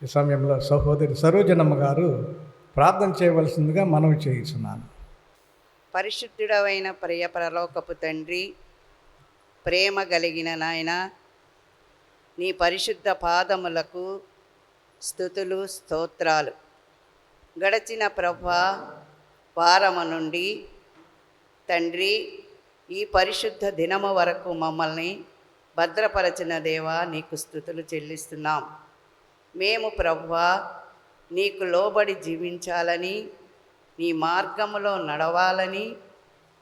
ఈ సమయంలో సహోదరి సరోజనమ్మ గారు ప్రార్థన చేయవలసిందిగా మనవి చేస్తున్నాను. పరిశుద్ధుడవైన ప్రియ పరలోకపు తండ్రి, ప్రేమ కలిగిన నాయన, నీ పరిశుద్ధ పాదములకు స్తుతులు స్తోత్రాలు. గడచిన ప్రభా వారము నుండి తండ్రి ఈ పరిశుద్ధ దినము వరకు మమ్మల్ని భద్రపరచిన దేవా నీకు స్తుతులు చెల్లిస్తున్నాం. మేము ప్రభువా నీకు లోబడి జీవించాలని, నీ మార్గములో నడవాలని,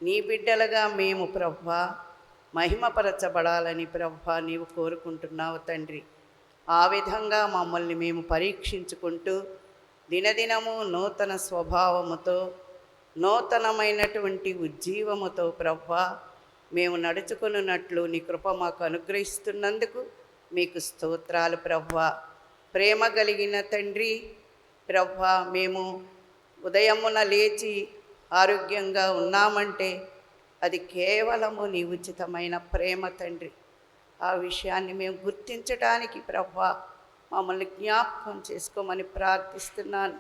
నీ బిడ్డలుగా మేము ప్రభువా మహిమపరచబడాలని ప్రభువా నీవు కోరుకుంటున్నావు తండ్రి. ఆ విధంగా మమ్మల్ని మేము పరీక్షించుకుంటూ దినదినము నూతన స్వభావముతో, నూతనమైనటువంటి ఉజ్జీవముతో ప్రభువా మేము నడుచుకున్నట్లు నీ కృప మాకు అనుగ్రహిస్తున్నందుకు మీకు స్తోత్రాలు ప్రభువా. ప్రేమ కలిగిన తండ్రి ప్రభువా, మేము ఉదయమున లేచి ఆరోగ్యంగా ఉన్నామంటే అది కేవలము నీ ఉచితమైన ప్రేమ తండ్రి. ఆ విషయాన్ని మేము గుర్తించడానికి ప్రభువా మమ్మల్ని జ్ఞాపకం చేసుకోమని ప్రార్థిస్తున్నాను.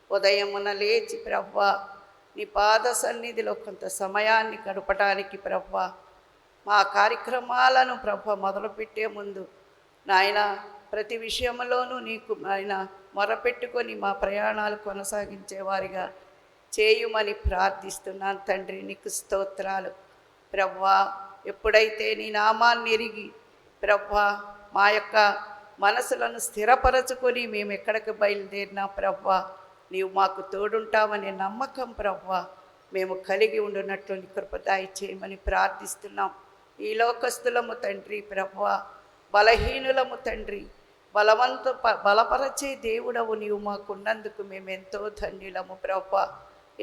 ఉదయమున లేచి ప్రభువా నీ పాద సన్నిధిలో కొంత సమయాన్ని గడపడానికి ప్రభువా మా కార్యక్రమాలను ప్రభువా మొదలుపెట్టే ముందు నాయన ప్రతి విషయంలోనూ నీకు ఆయన మొరపెట్టుకొని మా ప్రయాణాలు కొనసాగించేవారిగా చేయుమని ప్రార్థిస్తున్నాను తండ్రి. నీకు స్తోత్రాలు ప్రభువా. ఎప్పుడైతే నీ నామాన్ని ఎరిగి ప్రభువా మా యొక్క మనసులను స్థిరపరచుకొని మేము ఎక్కడికి బయలుదేరినా ప్రభువా నీవు మాకు తోడుంటావనే నమ్మకం ప్రభువా మేము కలిగి ఉండునట్లు నీ కృపదాయి చేయమని ప్రార్థిస్తున్నాం. ఈ లోకస్తులము తండ్రి ప్రభువా, బలహీనులము తండ్రి, బలపరచే దేవుడవు నీవు మాకున్నందుకు మేము ఎంతో ధన్యులము ప్రభువా.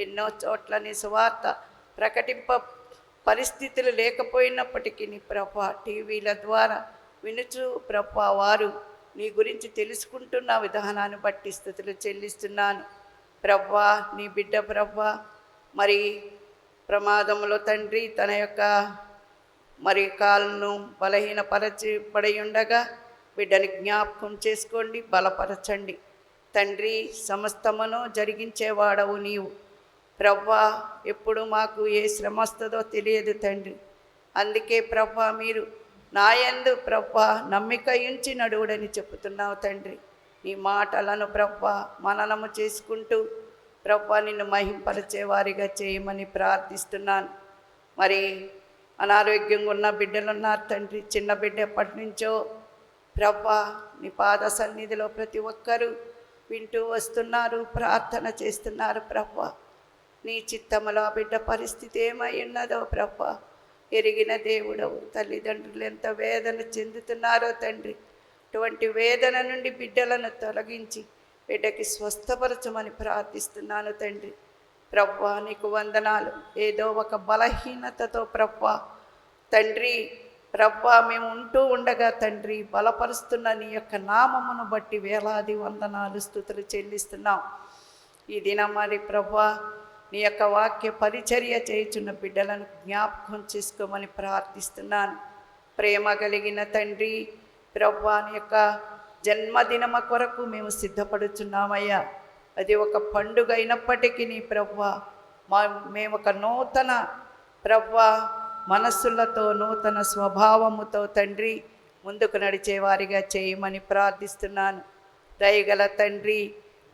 ఎన్నో చోట్ల నీ సువార్త ప్రకటింప పరిస్థితులు లేకపోయినప్పటికీ నీ ప్రభువా టీవీల ద్వారా వినుచు ప్రభువా వారు నీ గురించి తెలుసుకుంటున్న విధానాన్ని బట్టి స్తుతులు చెల్లిస్తున్నాను ప్రభువా. నీ బిడ్డ ప్రభువా మరి ప్రమాదంలో తండ్రి తన యొక్క మరి కాళ్ళను బలహీనపరచబడి ఉండగా బిడ్డని జ్ఞాపకం చేసుకోండి, బలపరచండి తండ్రి. సమస్తమును జరిగించేవాడవు నీవు ప్రభువా. ఎప్పుడు మాకు ఏ శ్రమ వస్తుందో తెలియదు తండ్రి. అందుకే ప్రభువా మీరు నాయందు ప్రభువా నమ్మిక ఉంచి నడువుడని చెప్పుతున్నావు తండ్రి. నీ మాటలను ప్రభువా మననము చేసుకుంటూ ప్రభువా నిన్ను మహింపరిచేవారిగా చేయమని ప్రార్థిస్తున్నాను. మరి అనారోగ్యంగా ఉన్న బిడ్డలు ఉన్నారు తండ్రి. చిన్న బిడ్డ ఎప్పటి నుంచో ప్రభువా నీ పాద సన్నిధిలో ప్రతి ఒక్కరూ వింటూ వస్తున్నారు, ప్రార్థన చేస్తున్నారు ప్రభువా. నీ చిత్తములో ఆ బిడ్డ పరిస్థితి ఏమై ఉన్నదో ప్రభువా ఎరిగిన దేవుడవు. తల్లిదండ్రులు ఎంత వేదన చెందుతున్నారో తండ్రి. అటువంటి వేదన నుండి బిడ్డలను తొలగించి బిడ్డకి స్వస్థపరచమని ప్రార్థిస్తున్నాను తండ్రి. ప్రభువా నీకు వందనాలు. ఏదో ఒక బలహీనతతో ప్రభువా తండ్రి ప్రభువా మేము ఉంటూ ఉండగా తండ్రి బలపరుస్తున్న నీ యొక్క నామమును బట్టి వేలాది వందనాలు స్తుతులు చెల్లిస్తున్నాం. ఈ దినం మరి ప్రభువా నీ యొక్క వాక్య పరిచర్య చేయుచున్న బిడ్డలను జ్ఞాపకం చేసుకోమని ప్రార్థిస్తున్నాను. ప్రేమ కలిగిన తండ్రి ప్రభువా నీ యొక్క జన్మదినమ కొరకు మేము సిద్ధపడుచున్నామయ్యా. అది ఒక పండుగ అయినప్పటికీ నీ ప్రభువా మేము ఒక నూతన ప్రభువా మనస్సులతో నూతన స్వభావముతో తండ్రి ముందుకు నడిచేవారిగా చేయమని ప్రార్థిస్తున్నాను. దయగల తండ్రి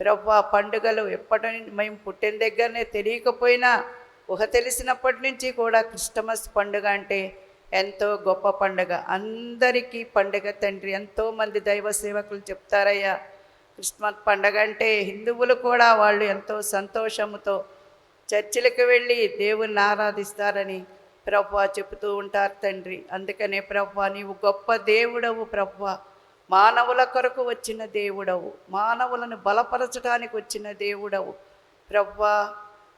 ప్రభువా పండుగలు ఎప్పటి మేము పుట్టిన దగ్గరనే తెలియకపోయినా ఊహ తెలిసినప్పటి నుంచి కూడా క్రిస్టమస్ పండుగ అంటే ఎంతో గొప్ప పండుగ, అందరికీ పండుగ తండ్రి. ఎంతోమంది దైవ సేవకులు చెప్తారయ్యా క్రిస్మస్ పండుగ అంటే హిందువులు కూడా వాళ్ళు ఎంతో సంతోషముతో చర్చిలకు వెళ్ళి దేవుణ్ణి ఆరాధిస్తారని ప్రభువా చెబుతూ ఉంటారు తండ్రి. అందుకనే ప్రభువా నీవు గొప్ప దేవుడవు ప్రభువా, మానవుల కొరకు వచ్చిన దేవుడవు, మానవులను బలపరచడానికి వచ్చిన దేవుడవు ప్రభువా.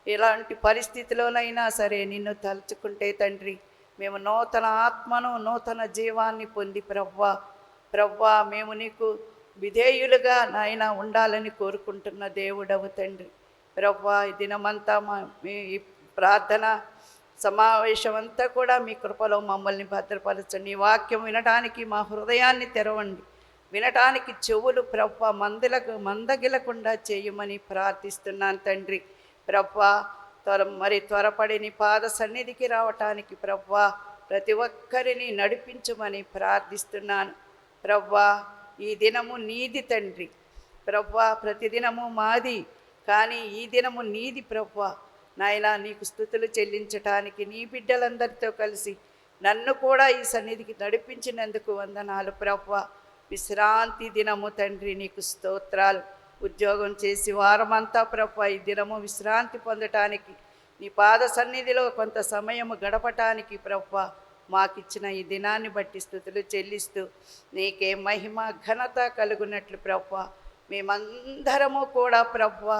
ఎలాంటి పరిస్థితిలోనైనా సరే నిన్ను తలుచుకుంటే తండ్రి మేము నూతన ఆత్మను నూతన జీవాన్ని పొంది ప్రభువా మేము నీకు విధేయులుగా నాయన ఉండాలని కోరుకుంటున్న దేవుడవు తండ్రి. ప్రభువా ఈ దినమంతా మీ ప్రార్థన సమావేశం అంతా కూడా మీ కృపలో మమ్మల్ని భద్రపరచండి. వాక్యం వినడానికి మా హృదయాన్ని తెరవండి, వినటానికి చెవులు ప్రభా మందగిలకుండా చేయమని ప్రార్థిస్తున్నాను తండ్రి. ప్రభా త్వరపడి నీ పాద సన్నిధికి రావటానికి ప్రభా ప్రతి ఒక్కరిని నడిపించమని ప్రార్థిస్తున్నాను. ప్రభా ఈ దినము నీది తండ్రి. ప్రభా ప్రతిదినము మాది, కానీ ఈ దినము నీది ప్రభా. నాయనా నీకు స్తుతులు చెల్లించటానికి నీ బిడ్డలందరితో కలిసి నన్ను కూడా ఈ సన్నిధికి నడిపించినందుకు వందనాలు ప్రభా. విశ్రాంతి దినము తండ్రి, నీకు స్తోత్రాలు. ఉద్యోగం చేసి వారమంతా ప్రభా ఈ దినము విశ్రాంతి పొందటానికి నీ పాద సన్నిధిలో కొంత సమయము గడపటానికి ప్రభా మాకిచ్చిన ఈ దినాన్ని బట్టి స్తుతులు చెల్లిస్తూ నీకే మహిమ ఘనత కలుగునట్లు ప్రభా మేమందరము కూడా ప్రభా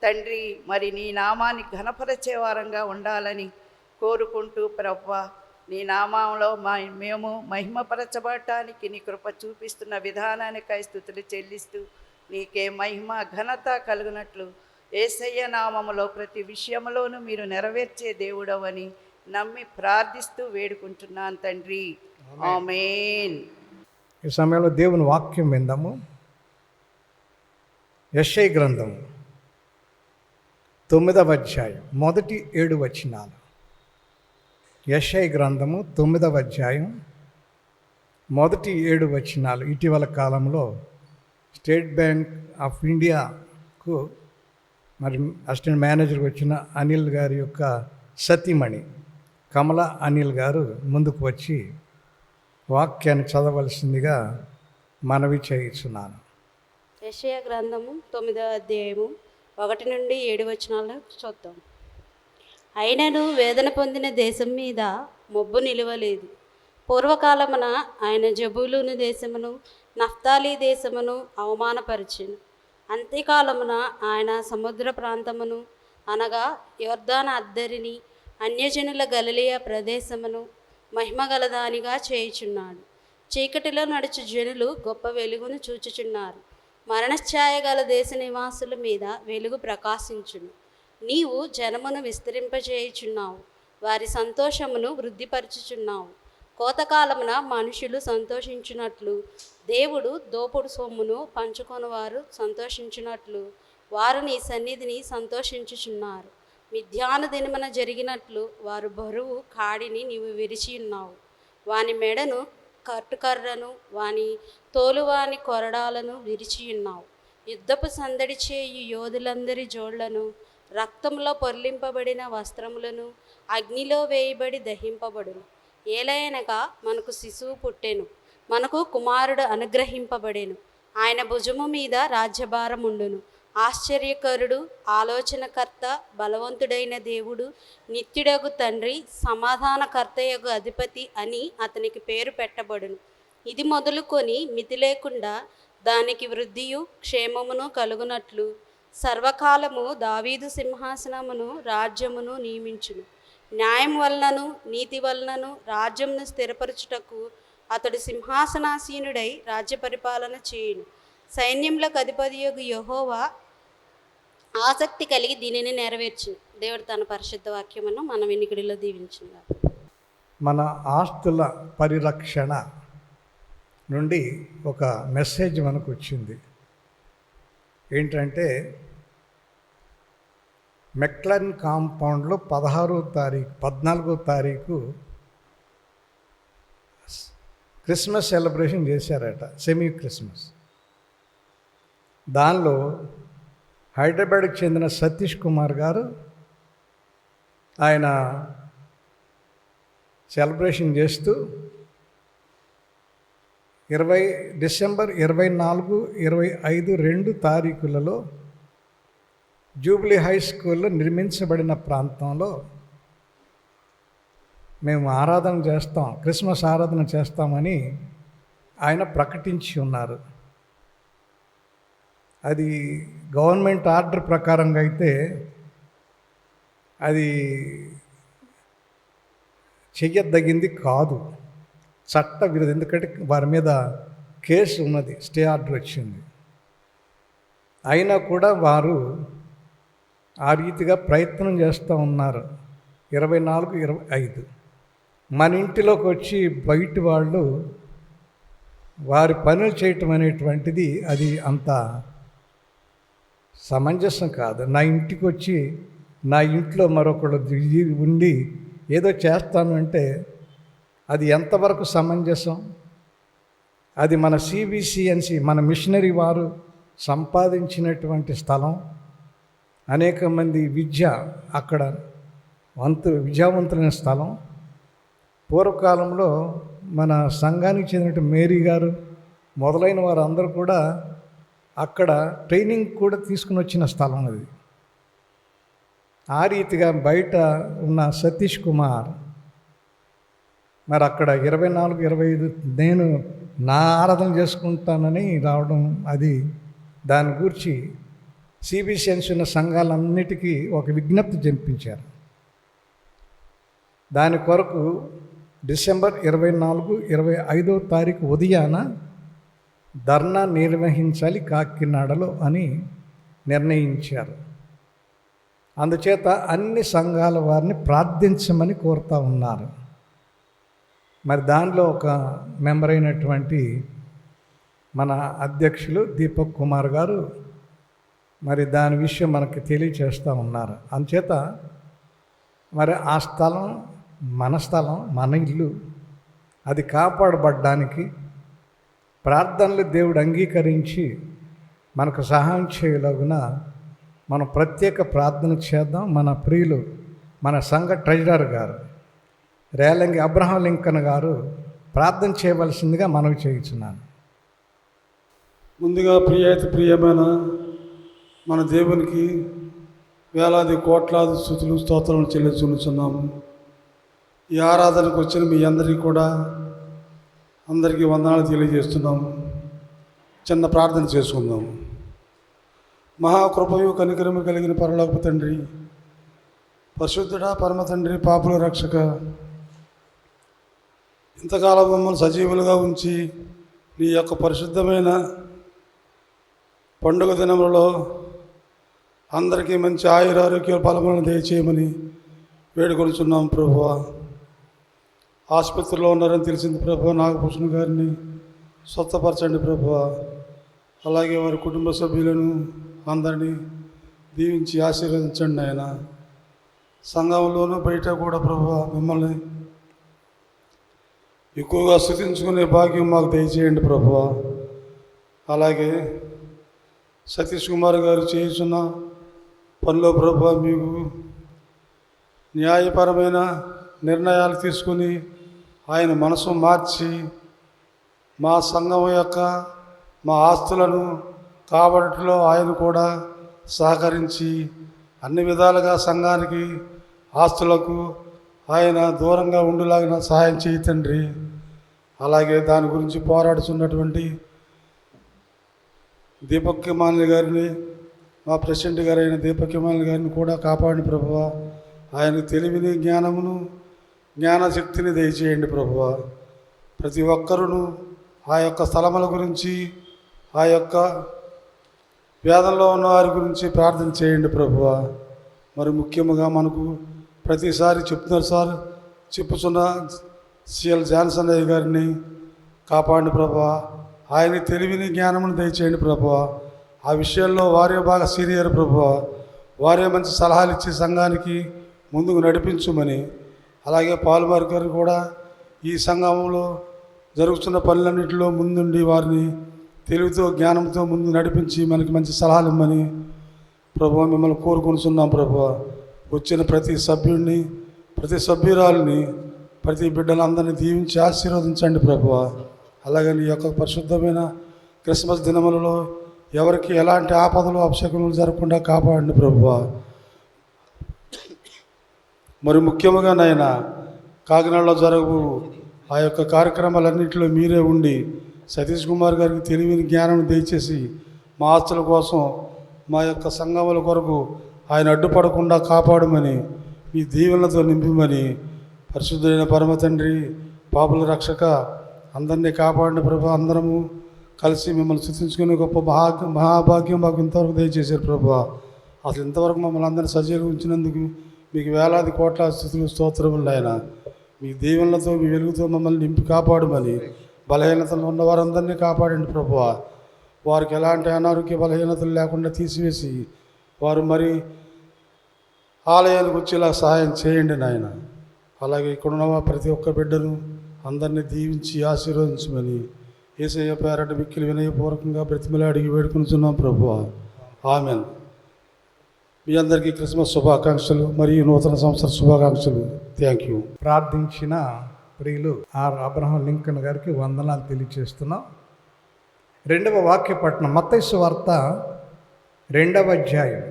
తండ్రి మరి నీ నామాన్ని ఘనపరచే వారంగా ఉండాలని కోరుకుంటూ ప్రభా నీ నామంలో మేము మహిమపరచబడటానికి నీ కృప చూపిస్తున్న విధానానికై స్తుతులు చెల్లిస్తూ నీకే మహిమ ఘనత కలుగునట్లు యేసయ్య నామములో ప్రతి విషయంలోనూ మీరు నెరవేర్చే దేవుడవని నమ్మి ప్రార్థిస్తూ వేడుకుంటున్నాను తండ్రి. ఆమేన్. ఈ సమయంలో దేవుని వాక్యం విందాము. యెషయా గ్రంథం 9వ అధ్యాయం మొదటి 7 వచనాలు. యెషయా గ్రంథము 9వ అధ్యాయం మొదటి 7 వచనాలు. ఇటీవల కాలంలో స్టేట్ బ్యాంక్ ఆఫ్ ఇండియాకు మరి అసిస్టెంట్ మేనేజర్కి వచ్చిన అనిల్ గారి యొక్క సతీమణి కమల అనిల్ గారు ముందుకు వచ్చి వాక్యాన్ని చదవలసిందిగా మనవి చేయిస్తున్నాను. యెషయా గ్రంథము 9వ అధ్యాయము 1 నుండి 7 వచనాలు చూద్దాం. అయినను వేదన పొందిన దేశం మీద మొబ్బు నిలవలేదు. పూర్వకాలమున ఆయన జబూలూను దేశమును నఫ్తాలి దేశమును అవమానపరిచెను. అంత్యకాలమున ఆయన సముద్ర ప్రాంతమును అనగా యొర్దాను అద్దరిని అన్యజనుల గలిలయ ప్రదేశమును మహిమగలదానిగా చేయుచున్నాడు. చీకటిలో నడుచు జనులు గొప్ప వెలుగును చూచుచున్నారు. మరణఛాయ గల దేశ నివాసుల మీద వెలుగు ప్రకాశించును. నీవు జనమును విస్తరింపజేయుచున్నావు, వారి సంతోషమును వృద్ధిపరచుచున్నావు. కోతకాలమున మనుషులు సంతోషించున్నట్లు, దేవుడు దోపుడు సొమ్మును పంచుకొనివారు సంతోషించున్నట్లు వారు నీ సన్నిధిని సంతోషించుచున్నారు. మిథ్యాను దినమున జరిగినట్లు వారు బరువు కాడిని నీవు విరిచి ఉన్నావు. వాని మెడను కట్టుకర్రను వాని తోలువాని కొరడాలను విరిచి ఉన్నావు. యుద్ధపు సందడి చేయు యోధులందరి జోళ్లను, రక్తంలో పొర్లింపబడిన వస్త్రములను అగ్నిలో వేయబడి దహింపబడును. ఏలయనగా మనకు శిశువు పుట్టెను, మనకు కుమారుడు అనుగ్రహింపబడెను. ఆయన భుజము మీద రాజ్యభారముండును. ఆశ్చర్యకరుడు, ఆలోచనకర్త, బలవంతుడైన దేవుడు, నిత్యుడగు తండ్రి, సమాధానకర్తయగు అధిపతి అని అతనికి పేరు పెట్టబడును. ఇది మొదలుకొని మితి లేకుండా దానికి వృద్ధియు క్షేమమును కలుగునట్లు సర్వకాలము దావీదు సింహాసనమును రాజ్యమును నియమించును. న్యాయం వలనను నీతి వలనను రాజ్యమును స్థిరపరచుటకు అతడు సింహాసనాసీనుడై రాజ్య పరిపాలన చేయును. సైన్యములకు అధిపతియగు యెహోవా ఆసక్తి కలిగి దీనిని నెరవేర్చును. దేవుడు తన పరిశుద్ధ వాక్యమును మన వినికిడిలో దీవించును. మన ఆస్తుల పరిరక్షణ నుండి ఒక మెసేజ్ మనకు వచ్చింది. ఏంటంటే మెక్లన్ కాంపౌండ్లో 14వ తారీఖు క్రిస్మస్ సెలబ్రేషన్ చేశారట, సెమీ క్రిస్మస్. దానిలో హైదరాబాద్కి చెందిన సతీష్ కుమార్ గారు ఆయన సెలబ్రేషన్ చేస్తూ డిసెంబర్ 24, 25, 2 తారీఖులలో జూబ్లీ హై స్కూల్లో నిర్మించబడిన ప్రాంతంలో మేము ఆరాధన చేస్తాం, క్రిస్మస్ ఆరాధన చేస్తామని ఆయన ప్రకటించి ఉన్నారు. అది గవర్నమెంట్ ఆర్డర్ ప్రకారంగా అయితే అది చెయ్యదగింది కాదు, చట్ట విరుద్ధం. ఎందుకంటే వారి మీద కేసు ఉన్నది, స్టే ఆర్డర్ వచ్చింది. అయినా కూడా వారు ఆ రీతిగా ప్రయత్నం చేస్తూ ఉన్నారు. 24, 25 మన ఇంటిలోకి వచ్చి బయట వాళ్ళు వారి పనులు చేయటం అనేటువంటిది అది అంత సమంజసం కాదు. నా ఇంటికి వచ్చి నా ఇంట్లో మరొకడు ఉండి ఏదో చేస్తాను అంటే అది ఎంతవరకు సమంజసం? అది మన సిబిసిఎన్సి, మన మిషనరీ వారు సంపాదించినటువంటి స్థలం. అనేక మంది అక్కడ విద్యావంతులైన స్థలం. పూర్వకాలంలో మన సంఘానికి చెందిన మేరీ గారు మొదలైన వారు అందరూ కూడా అక్కడ ట్రైనింగ్ కూడా తీసుకుని వచ్చిన స్థలం అది. ఆ రీతిగా బయట ఉన్న సతీష్ కుమార్ మరి అక్కడ 24-25 నేను నా ఆరాధన చేసుకుంటానని రావడం, అది దాని గురించి సిబిసిఎన్సి ఉన్న సంఘాలన్నిటికీ ఒక విజ్ఞప్తి జరిపించారు. దాని కొరకు డిసెంబర్ 24-25 తారీఖు ఉదయాన ధర్నా నిర్వహించాలి కాకినాడలో అని నిర్ణయించారు. అందుచేత అన్ని సంఘాల వారిని ప్రార్థించమని కోరుతూ ఉన్నారు. మరి దానిలో ఒక మెంబర్ అయినటువంటి మన అధ్యక్షులు దీపక్ కుమార్ గారు మరి దాని విషయం మనకి తెలియచేస్తూ ఉన్నారు. అందుచేత మరి ఆ స్థలం మన ఇల్లు, అది కాపాడబడ్డానికి ప్రార్థనలు దేవుడు అంగీకరించి మనకు సహాయం చేయలాగున మనం ప్రత్యేక ప్రార్థన చేద్దాం. మన ప్రియులు, మన సంఘ ట్రెజరర్ గారు రేలంగి అబ్రహాం లింకన్ గారు ప్రార్థన చేయవలసిందిగా మనవి చేయించున్నాను. ముందుగా ప్రియమైన మన దేవునికి వేలాది కోట్లాది స్తుతులు స్తోత్రాలను చెల్లించున్నాము. ఈ ఆరాధనకు వచ్చిన మీ అందరికీ కూడా అందరికీ వందనాలు తెలియజేస్తున్నాము. చిన్న ప్రార్థన చేసుకుందాము. మహాకృపయు కనికరము కలిగిన పరలోకపు తండ్రి, పరిశుద్ధుడా పరమ తండ్రి, పాపుల రక్షక, ఇంతకాలం మమ్మల్ని సజీవులుగా ఉంచి నీ యొక్క పరిశుద్ధమైన పండుగ దినములలో అందరికీ మంచి ఆయురారోగ్య ఫలములను దయచేయమని వేడుకొనుచున్నాం ప్రభువా. ఆసుపత్రిలో ఉన్నారని తెలిసింది ప్రభువా. నాగభూషణ్ గారిని స్వస్థపరచండి ప్రభువా. అలాగే వారి కుటుంబ సభ్యులను అందరినీ దీవించి ఆశీర్వదించండి ఆయన. సంఘంలోనూ బయట కూడా ప్రభువా మిమ్మల్ని ఎక్కువగా స్తుతించుకునే భాగ్యం మాకు దయచేయండి ప్రభువా. అలాగే సతీష్ కుమార్ గారు చేస్తున్న పనిలో ప్రభువా మీకు న్యాయపరమైన నిర్ణయాలు తీసుకుని ఆయన మనసు మార్చి మా సంఘం యొక్క మా ఆస్తులను కాబట్టిలో ఆయన కూడా సహకరించి అన్ని విధాలుగా సంఘానికి ఆస్తులకు ఆయన దూరంగా ఉండేలాగా సహాయం చేయి తండ్రి. అలాగే దాని గురించి పోరాడుతున్నటువంటి దీపక్ కిమాలి గారిని, మా ప్రెసిడెంట్ గారైన దీపక్ కిమాలి గారిని కూడా కాపాడిన ప్రభువా. ఆయన తెలివిని, జ్ఞానమును, జ్ఞానశక్తిని దయచేయండి ప్రభువా. ప్రతి ఒక్కరును ఆ యొక్క స్థలముల గురించి, ఆ యొక్క వేదంలో ఉన్న వారి గురించి ప్రార్థన చేయండి ప్రభువా. మరి ముఖ్యంగా మనకు ప్రతిసారి చెప్తున్నారు సార్, చెప్పుచున్న సిఎల్ జాన్సన్ అయ్య గారిని కాపాడిన ప్రభువా. ఆయన తెలివిని, జ్ఞానమును దయచేయండి ప్రభువా. ఆ విషయాల్లో వారే బాగా సీనియర్ ప్రభువా. వారే మంచి సలహాలు ఇచ్చి సంఘానికి ముందుకు నడిపించుమని, అలాగే పాల్మార్ గారు కూడా ఈ సంఘంలో జరుగుతున్న పనులన్నింటిలో ముందుండి వారిని తెలివితో, జ్ఞానంతో ముందు నడిపించి మనకి మంచి సలహాలు ఇమ్మని ప్రభువా మిమ్మల్ని కోరుకొనిచున్నాం ప్రభువా. వచ్చిన ప్రతి సభ్యుడిని, ప్రతి సభ్యురాలిని, ప్రతి బిడ్డలందరినీ దీవించి ఆశీర్వదించండి ప్రభువా. అలాగే నీ యొక్క పరిశుద్ధమైన క్రిస్మస్ దినములలో ఎవరికి ఎలాంటి ఆపదలు, అపశకులు జరగకుండా కాపాడండి ప్రభువా. మరి ముఖ్యంగా నాయన కాకినాడలో జరగవు ఆ యొక్క కార్యక్రమాలన్నింటిలో మీరే ఉండి సతీష్ కుమార్ గారికి తెలివిని, జ్ఞానం దయచేసి మా ఆస్తుల కోసం, మా యొక్క సంఘముల కొరకు ఆయన అడ్డుపడకుండా కాపాడమని, మీ దీవెనలతో నింపమని, పరిశుద్ధుడైన పరమ తండ్రి, పాపుల రక్షక, అందరినీ కాపాడిన ప్రభు, అందరము కలిసి మిమ్మల్ని స్తుతించుకునే గొప్ప మహాభాగ్యం మాకు ఇంతవరకు దయచేశారు ప్రభు. అసలు ఇంతవరకు మమ్మల్ని అందరినీ సజీవంగా ఉంచినందుకు మీకు వేలాది కోట్ల స్తుతులు స్తోత్రములు ఆయన. మీ దీవెనలతో, మీ వెలుగుతో మమ్మల్ని నింపి కాపాడమని బలహీనతలు ఉన్న వారందరినీ కాపాడండి ప్రభువా. వారికి ఎలాంటి అనారోగ్య బలహీనతలు లేకుండా తీసివేసి వారు మరి ఆలయానికి వచ్చేలా సహాయం చేయండి నాయన. అలాగే ఇక్కడున్న ప్రతి ఒక్క బిడ్డను అందరినీ దీవించి ఆశీర్వదించమని యేసయ్య పేరట మిక్కిలి వినయపూర్వకంగా బ్రతిమలా అడిగి వేడుకొనుచున్నాం ప్రభువా. ఆమెన్. మీ అందరికీ క్రిస్మస్ శుభాకాంక్షలు మరియు నూతన సంవత్సర శుభాకాంక్షలు. Thank you. ప్రార్థించిన ప్రియులు ఆర్ అబ్రహాం లింకన్ గారికి వందనాలు తెలియజేస్తున్నాం. రెండవ వాక్యపట్నం మత్తయి సువార్త 2వ అధ్యాయం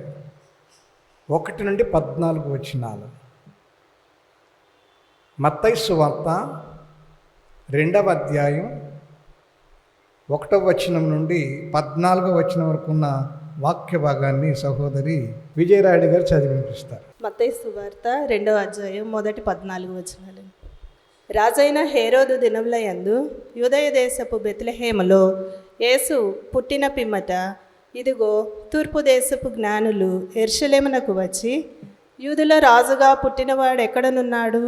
1 నుండి 14 వచనాలు. మత్తయి సువార్త 2వ అధ్యాయం 1వ వచనం నుండి 14వ వచనం వరకు ఉన్న వాక్య భాగాన్ని సహోదరి విజయరాయుడు గారు చదివినిపిస్తారు. మత్తయి సువార్త 2వ అధ్యాయం 14 వచనాలు. రాజైన హేరోదు దినముల యందు యూదయ దేశపు బెత్లెహేములో యేసు పుట్టిన పిమ్మట ఇదిగో తూర్పు దేశపు జ్ఞానులు యెరూషలేమునకు వచ్చి, యూదుల రాజుగా పుట్టినవాడు ఎక్కడనున్నాడు?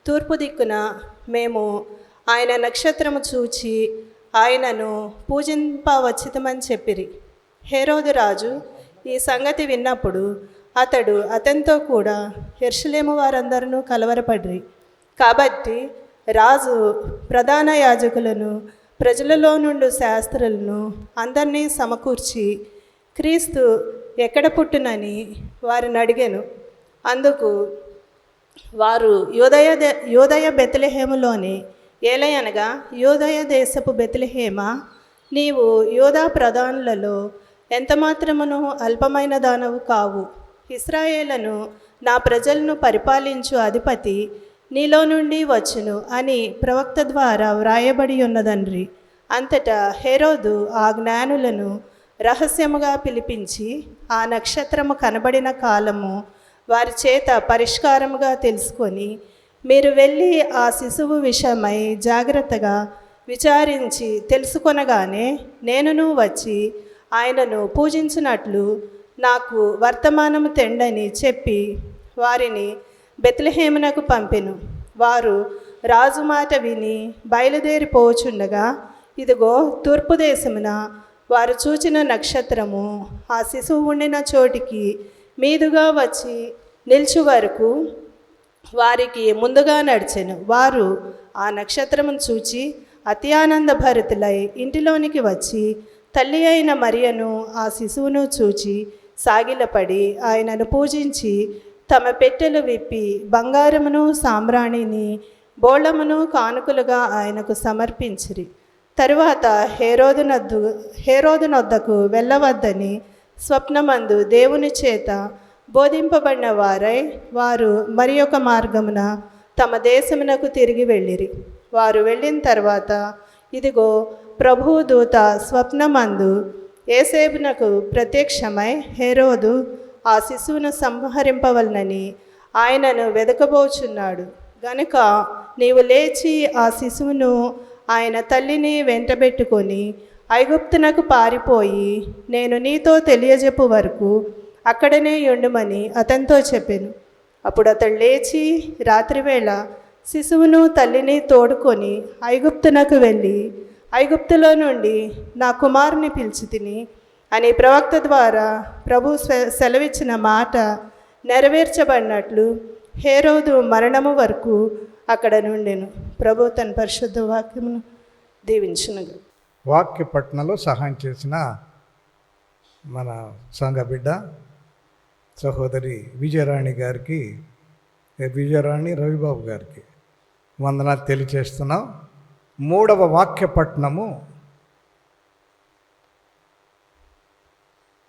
తూర్పు దిక్కున మేము ఆయన నక్షత్రము చూచి ఆయనను పూజింపవచ్చితమని చెప్పిరి. హేరోదు రాజు ఈ సంగతి విన్నప్పుడు అతనితో కూడా యెరూషలేము వారందరూ కలవరపడిరి. కాబట్టి రాజు ప్రధాన యాజకులను ప్రజలలో నుండి శాస్త్రులను అందరినీ సమకూర్చి క్రీస్తు ఎక్కడ పుట్టునని వారిని అడిగాను. అందుకు వారు యూదయ బెత్లెహేములోని ఏలయనగా యూదయ దేశపు బెత్లెహేమా, నీవు యూదా ప్రధానులలో ఎంతమాత్రమును అల్పమైన దానవు కావు. ఇశ్రాయేలును నా ప్రజలను పరిపాలించు అధిపతి నీలో నుండి వచ్చును అని ప్రవక్త ద్వారా వ్రాయబడి ఉన్నదండ్రి. అంతటా హేరోదు ఆ జ్ఞానులను రహస్యముగా పిలిపించి ఆ నక్షత్రము కనబడిన కాలము వారి చేత పరిష్కారముగా తెలుసుకొని, మీరు వెళ్ళి ఆ శిశువు విషయమై జాగ్రత్తగా విచారించి తెలుసుకొనగానే నేనును వచ్చి ఆయనను పూజించినట్లు నాకు వర్తమానము తెండని చెప్పి వారిని బెత్లెహేమునకు పంపెను. వారు రాజు మాట విని బయలుదేరిపోచుండగా ఇదిగో తూర్పు దేశమున వారు చూచిన నక్షత్రము ఆ శిశువు ఉండిన చోటికి మీదుగా వచ్చి నిల్చు వరకు వారికి ముందుగా నడిచెను. వారు ఆ నక్షత్రమును చూచి అత్యానంద భరితులై ఇంటిలోనికి వచ్చి తల్లి అయిన మరియను ఆ శిశువును చూచి సాగిలపడి ఆయనను పూజించి తమ పెట్టెలు విప్పి బంగారమును సాంబ్రాణిని బోళమును కానుకలుగా ఆయనకు సమర్పించిరి. తరువాత హేరోదు నొద్దకు వెళ్ళవద్దని స్వప్నమందు దేవుని చేత బోధింపబడిన వారై వారు మరి ఒక మార్గమున తమ దేశమునకు తిరిగి వెళ్ళిరి. వారు వెళ్ళిన తర్వాత ఇదిగో ప్రభువు దూత స్వప్నమందు యేసేపునకు ప్రత్యక్షమై హేరోదు ఆ శిశువును సంహరింపవలనని ఆయనను వెదకబోచున్నాడు గనుక నీవు లేచి ఆ శిశువును ఆయన తల్లిని వెంటబెట్టుకొని ఐగుప్తునకు పారిపోయి నేను నీతో తెలియజెప్పు వరకు అక్కడనే ఉండుమని అతనితో చెప్పాను. అప్పుడు అతడు లేచి రాత్రివేళ శిశువును తల్లిని తోడుకొని ఐగుప్తునకు వెళ్ళి ఐగుప్తులో నుండి నా కుమారుని పిలిచి తిని అని ప్రవక్త ద్వారా ప్రభు సెలవిచ్చిన మాట నెరవేర్చబడినట్లు హేరోదు మరణము వరకు అక్కడ నుండెను. ప్రభు తన పరిశుద్ధ వాక్యమును దీవించును. వాక్య పట్టణంలో సహాయం చేసిన మన సంఘ బిడ్డ సహోదరి విజయరాణి గారికి, విజయరాణి రవిబాబు గారికి వందనాలు తెలియచేస్తున్నాం. మూడవ వాక్య పట్టణము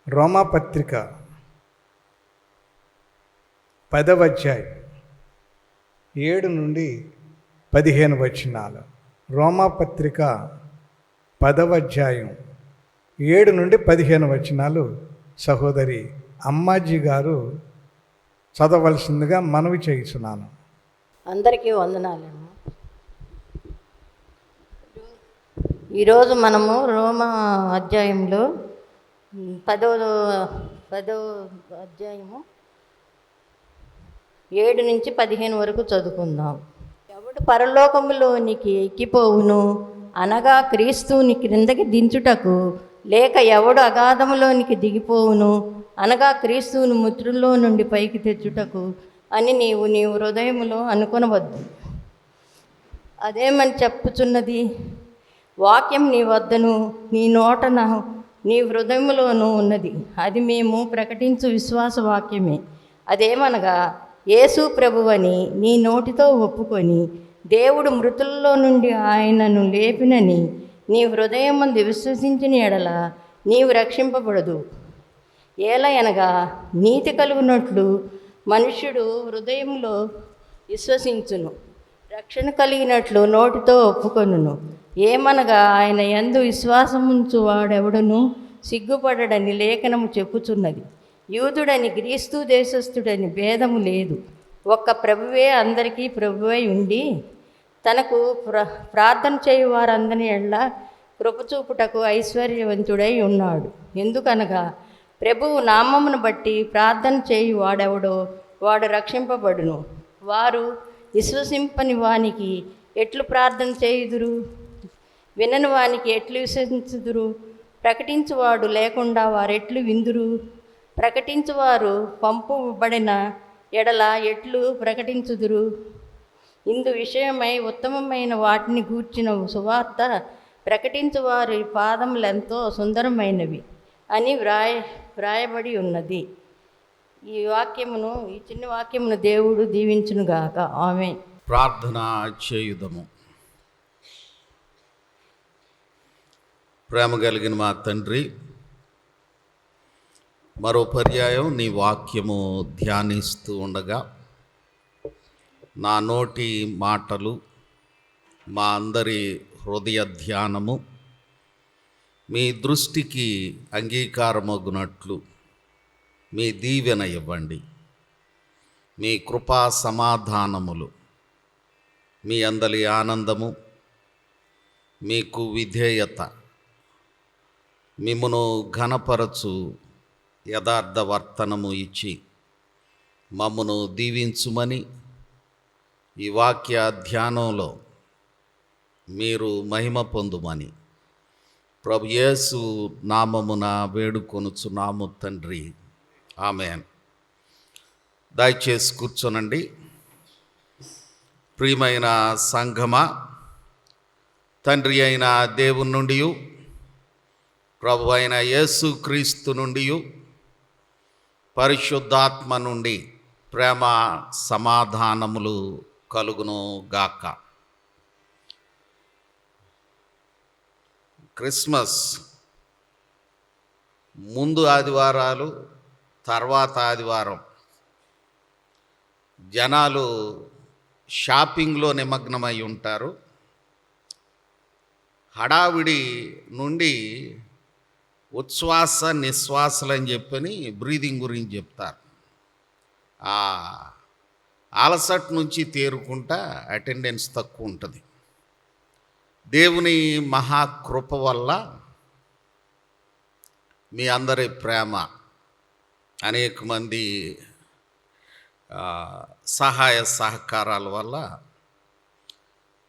రోమాపత్రిక 10వ అధ్యాయం 7 నుండి 15 వచనాలు. రోమాపత్రిక 10వ అధ్యాయం 7 నుండి 15 వచనాలు సహోదరి అమ్మాజీ గారు చదవలసిందిగా మనవి చేస్తున్నాను. అందరికీ వందనాలండి. ఈరోజు మనము రోమా అధ్యాయంలో 10వ అధ్యాయము 7 నుంచి 15 వరకు చదువుకుందాం. ఎవడు పరలోకములోనికి ఎక్కిపోవును అనగా క్రీస్తుని క్రిందకి దించుటకు, లేక ఎవడు అగాధములోనికి దిగిపోవును అనగా క్రీస్తువును మృతుల్లో నుండి పైకి తెచ్చుటకు అని నీవు హృదయములో అనుకొనవద్దు. అదేమని చెప్పుచున్నది? వాక్యం నీ వద్దను నీ నోటన నీ హృదయములోనూ ఉన్నది. అది మేము ప్రకటించు విశ్వాస వాక్యమే. అదేమనగా, యేసు ప్రభువని నీ నోటితో ఒప్పుకొని దేవుడు మృతుల్లో నుండి ఆయనను లేపినని నీ హృదయమందు విశ్వసించిన ఎడల నీవు రక్షింపబడదు. ఏలయనగా నీతి కలుగునట్లు మనుష్యుడు హృదయంలో విశ్వసించును, రక్షణ కలిగినట్లు నోటితో ఒప్పుకొనును. ఏమనగా ఆయన యందు విశ్వాసముంచు వాడెవడును సిగ్గుపడడని లేఖనము చెప్పుచున్నది. యూదుడని గ్రీస్తు దేశస్థుడని భేదము లేదు. ఒక్క ప్రభువే అందరికీ ప్రభువై ఉండి తనకు ప్రార్థన చేయు వారందరి ఎడల కృపచూపుటకు ఐశ్వర్యవంతుడై ఉన్నాడు. ఎందుకనగా ప్రభువు నామమును బట్టి ప్రార్థన చేయు వాడెవడో వాడు రక్షింపబడును. వారు విశ్వసింపని వానికి ఎట్లు ప్రార్థన చేయుదురు? వినని వానికి ఎట్లు విశ్వసించుదురు? ప్రకటించువాడు లేకుండా వారెట్లు విందురు? ప్రకటించువారు పంపబడిన ఎడల ఎట్లు ప్రకటించుదురు? ఇందు విషయమై ఉత్తమమైన వాటిని గూర్చిన సువార్త ప్రకటించువారి పాదములెంతో సుందరమైనవి అని వ్రాయబడి ఉన్నది. ఈ చిన్న వాక్యమును దేవుడు దీవించునుగాక. ఆమేన్. ప్రార్థన చేయుదము. ప్రేమ కలిగిన మా తండ్రి, మరో పర్యాయం నీ వాక్యము ధ్యానిస్తూ ఉండగా నా నోటి మాటలు, మా అందరి హృదయ ధ్యానము మీ దృష్టికి అంగీకారమగునట్లు మీ దీవెన ఇవ్వండి. మీ కృపా సమాధానములు, మీ అందలి ఆనందము, మీకు విధేయత, మిమ్మును ఘనపరచు యథార్థ వర్తనము ఇచ్చి మమ్మను దీవించుమని ఈ వాక్య ధ్యానంలో మీరు మహిమ పొందుమని ప్రభు యేసు నామమున వేడుకొనుచున్నాము తండ్రి. ఆమేన్. దయచేసి కూర్చోనండి. ప్రియమైన సంఘమా, తండ్రి అయిన దేవుని నుండి, ప్రభు అయిన యేసు క్రీస్తు నుండి, పరిశుద్ధాత్మ నుండి ప్రేమ సమాధానములు కలుగును గాక. క్రిస్మస్ ముందు ఆదివారాలు, తర్వాత ఆదివారం జనాలు షాపింగ్లో నిమగ్నమై ఉంటారు. హడావిడి నుండి ఉచ్ఛ్వాస నిశ్వాసలు అని చెప్పని బ్రీదింగ్ గురించి చెప్తారు. ఆ అలసట నుంచి తేరుకుంటా అటెండెన్స్ తక్కువ ఉంటుంది. దేవుని మహాకృప వల్ల మీ అందరి ప్రేమ, అనేక మంది సహాయ సహకారాల వల్ల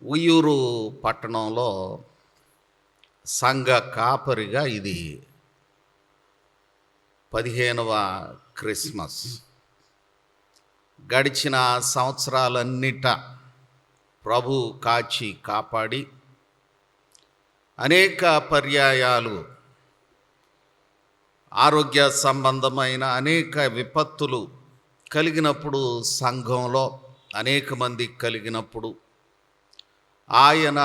ఉయ్యూరు పట్టణంలో సంఘ కాపరిగా ఇది 15వ క్రిస్మస్. గడిచిన సంవత్సరాలన్నిట ప్రభు కాచి కాపాడి అనేక పర్యాయాలు ఆరోగ్య సంబంధమైన అనేక విపత్తులు కలిగినప్పుడు, సంఘంలో అనేక మంది కలిగినప్పుడు ఆయన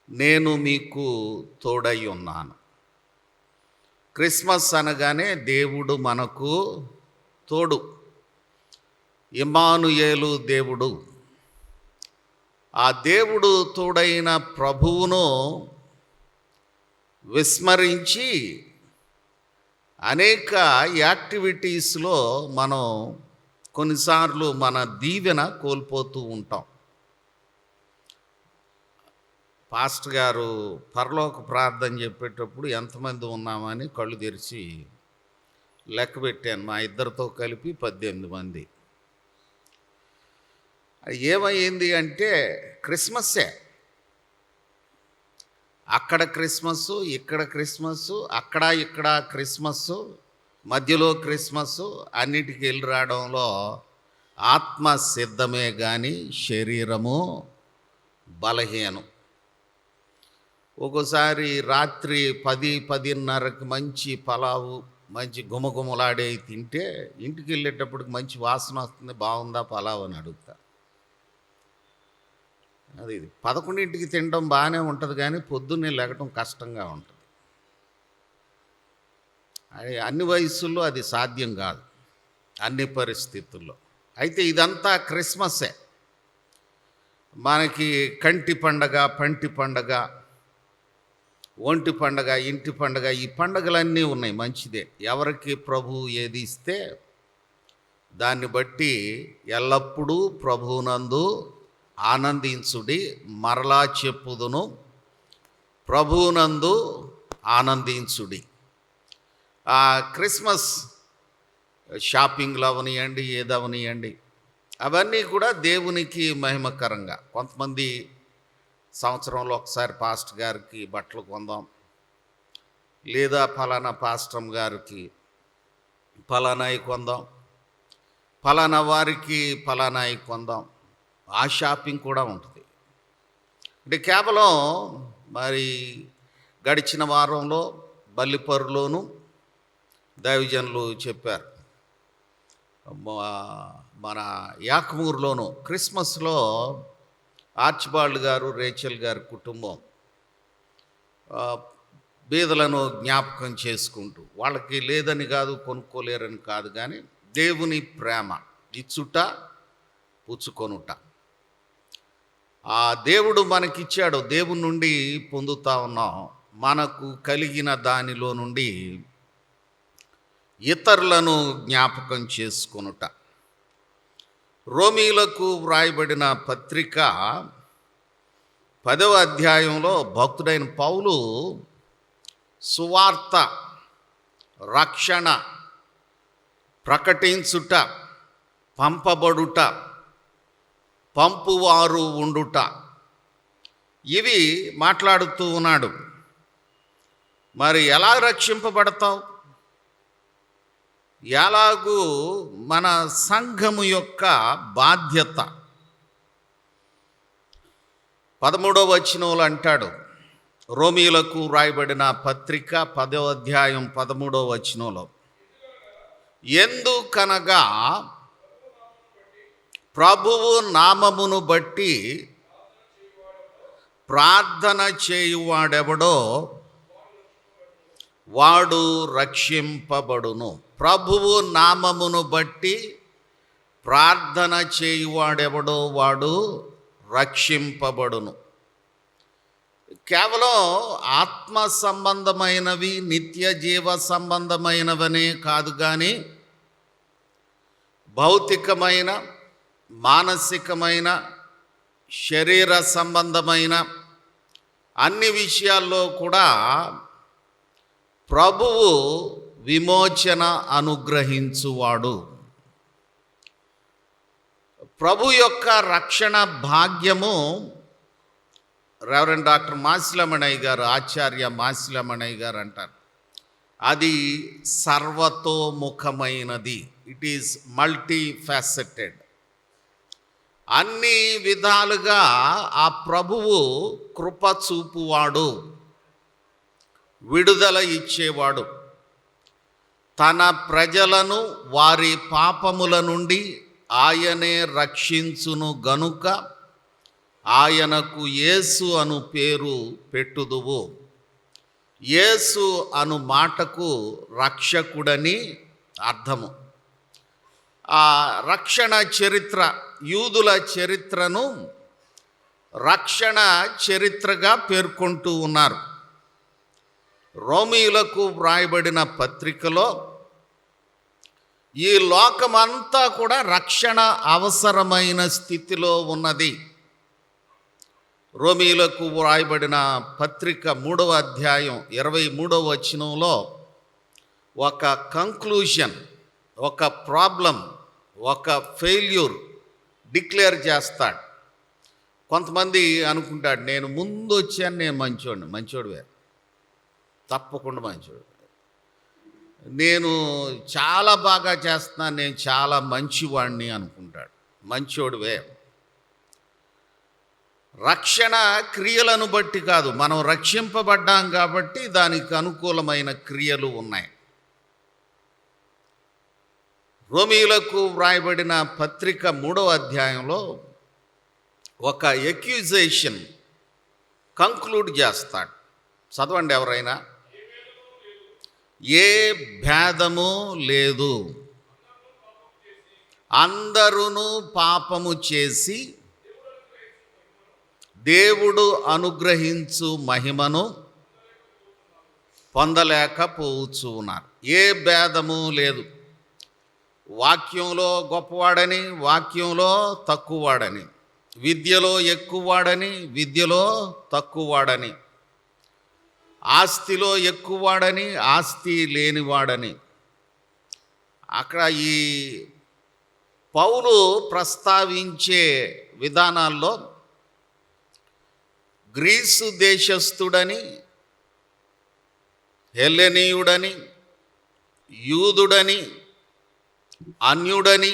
నేను మీకు తోడై ఉన్నాను. క్రిస్మస్ అనగానే దేవుడు మనకు తోడు, ఇమ్మానుయేలు దేవుడు. ఆ దేవుడు తోడైన ప్రభువును విస్మరించి అనేక యాక్టివిటీస్లో మనం కొన్నిసార్లు మన దీవెన కోల్పోతూ ఉంటాం. పాస్టర్ గారు పరలోక ప్రార్థన చెప్పేటప్పుడు ఎంతమంది ఉన్నామని కళ్ళు తెరిచి లెక్క పెట్టాను. మా ఇద్దరితో కలిపి 18 మంది. ఏమైంది అంటే క్రిస్మస్సే. అక్కడ క్రిస్మస్, ఇక్కడ క్రిస్మస్, అక్కడ ఇక్కడ క్రిస్మస్, మధ్యలో క్రిస్మస్, అన్నిటికీ వెళ్ళి రావడంలో ఆత్మ సిద్ధమే కానీ శరీరము బలహీనం. ఒక్కోసారి రాత్రి 10-10:30కి మంచి పలావు, మంచి గుమగుమలాడే తింటే ఇంటికి వెళ్ళేటప్పటికి మంచి వాసన వస్తుంది, బాగుందా పలావ్ అని అడుగుతా. అది 11ంటికి తినడం బాగానే ఉంటుంది, కానీ పొద్దున్నే లెగటం కష్టంగా ఉంటుంది. అన్ని వయసుల్లో అది సాధ్యం కాదు, అన్ని పరిస్థితుల్లో. అయితే ఇదంతా క్రిస్మస్సే. మనకి కంటి పండగ, పంటి పండగ, ఒంటి పండగ, ఇంటి పండగ, ఈ పండగలన్నీ ఉన్నాయి, మంచిదే. ఎవరికి ప్రభువు ఏది ఇస్తే దాన్ని బట్టి ఎల్లప్పుడూ ప్రభువునందు ఆనందించుడి. మరలా చెప్పుదును, ప్రభువునందు ఆనందించుడి. ఆ క్రిస్మస్ షాపింగ్లు అవనియండి, ఏదవనియండి, అవన్నీ కూడా దేవునికి మహిమకరంగా. కొంతమంది సంవత్సరంలో ఒకసారి పాస్టర్ గారికి బట్టలు కొందాం, లేదా ఫలానా పాస్టర్ గారికి ఫలానాయి కొందాం, ఫలానా వారికి ఫలానాయి కొందాం, ఆ షాపింగ్ కూడా ఉంటుంది. అంటే కేవలం మరి గడిచిన వారంలో బల్లిపరులోను దైవజనులు చెప్పారు, మన యాకమూరులోను క్రిస్మస్లో ఆర్చిబాల్డ్ గారు, రేచల్ గారి కుటుంబం బీదలను జ్ఞాపకం చేసుకుంటూ, వాళ్ళకి లేదని కాదు, కొనుక్కోలేరని కాదు, కానీ దేవుని ప్రేమ ఇచ్చుట పుచ్చుకొనుట. ఆ దేవుడు మనకిచ్చాడు, దేవుని నుండి పొందుతా ఉన్నాం. మనకు కలిగిన దానిలో నుండి ఇతరులను జ్ఞాపకం చేసుకొనుట. రోమీలకు వ్రాయబడిన పత్రిక 10వ అధ్యాయంలో భక్తుడైన పౌలు సువార్త, రక్షణ ప్రకటించుట, పంపబడుట, పంపువారు ఉండుట, ఇవి మాట్లాడుతూ ఉన్నాడు. మరి ఎలా రక్షింపబడతావు? ఎలాగూ మన సంఘము యొక్క బాధ్యత. 13వ వచనంలో అంటాడు, రోమీలకు రాయబడిన పత్రిక 10వ అధ్యాయం 13వ వచనంలో, ఎందుకనగా ప్రభువు నామమును బట్టి ప్రార్థన చేయువాడెవడో వాడు రక్షింపబడును. ప్రభువు నామమును బట్టి ప్రార్థన చేయువాడెవడో వాడు రక్షింపబడును. కేవలం ఆత్మ సంబంధమైనవి, నిత్య జీవ సంబంధమైనవనే కాదు, కానీ భౌతికమైన, మానసికమైన, శరీర సంబంధమైన అన్ని విషయాల్లో కూడా ప్రభువు విమోచన అనుగ్రహించువాడు. ప్రభు యొక్క రక్షణ భాగ్యము రెవరెండ్ డాక్టర్ మాసిలమణయ్య గారు, ఆచార్య మాసిలమణయ్య గారు అంటారు, అది సర్వతోముఖమైనది. It is multifaceted. అన్ని విధాలుగా ఆ ప్రభువు కృప చూపువాడు, విడుదల ఇచ్చేవాడు. తన ప్రజలను వారి పాపముల నుండి ఆయనే రక్షించును గనుక ఆయనకు యేసు అను పేరు పెట్టుదువు. యేసు అను మాటకు రక్షకుడని అర్థము. ఆ రక్షణ చరిత్ర, యూదుల చరిత్రను రక్షణ చరిత్రగా పేర్కొంటూ ఉన్నారు. రోమీయులకు వ్రాయబడిన పత్రికలో ఈ లోకమంతా కూడా రక్షణ అవసరమైన స్థితిలో ఉన్నది. రోమీయులకు వ్రాయబడిన పత్రిక 3వ అధ్యాయం 23వ వచనంలో ఒక కంక్లూజన్, ఒక ప్రాబ్లం, ఒక ఫెయిల్యూర్ డిక్లేర్ చేస్తాడు. కొంతమంది అనుకుంటాడు, నేను ముందు వచ్చాను, నేను మంచోడివే, తప్పకుండా మంచోడు, నేను చాలా బాగా చేస్తున్నాను, నేను చాలా మంచివాడిని అనుకుంటాడు. మంచోడివే. రక్షణ క్రియలను బట్టి కాదు, మనం రక్షింపబడ్డాం కాబట్టి దానికి అనుకూలమైన క్రియలు ఉన్నాయి. రోమీయులకు వ్రాయబడిన పత్రిక 3వ అధ్యాయంలో ఒక ఎక్యూజేషన్ కంక్లూడ్ చేస్తాడు. చదవండి ఎవరైనా. ఏ భేదము లేదు, అందరూ పాపము చేసి దేవుడు అనుగ్రహించు మహిమను పొందలేకపోవచ్చు ఉన్నారు. ఏ భేదము లేదు. వాక్యంలో గొప్పవాడని, వాక్యంలో తక్కువవాడని, విద్యలో ఎక్కువవాడని, విద్యలో తక్కువవాడని, ఆస్తిలో ఎక్కువవాడని, ఆస్తి లేనివాడని. అక్కడ ఈ పౌలు ప్రస్తావించే విధానాల్లో గ్రీసు దేశస్థుడని, హెల్లెనీయుడని, యూదుడని, అన్యుడని,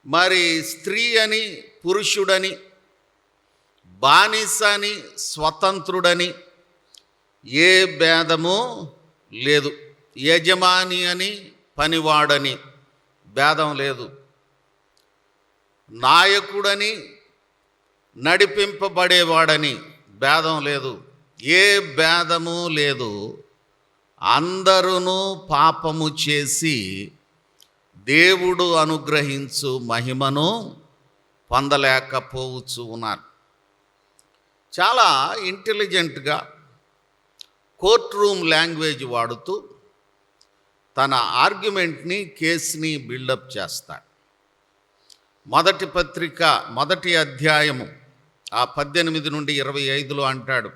మరి స్త్రీ అని, పురుషుడని, బానిస అని, స్వతంత్రుడని ఏ భేదము లేదు. యజమాని అని, పనివాడని భేదం లేదు. నాయకుడని, నడిపింపబడేవాడని భేదం లేదు. ఏ భేదము లేదు. అందరూ పాపము చేసి దేవుడు అనుగ్రహించు మహిమను పొందలేకపోవచ్చు ఉన్నారు. చాలా ఇంటెలిజెంట్గా కోర్ట్ రూమ్ లాంగ్వేజ్ వాడుతూ తన ఆర్గ్యుమెంట్ని, కేసుని బిల్డప్ చేస్తాడు. మొదటి పత్రిక 1వ అధ్యాయము 18 నుండి 25లో అంటాడు,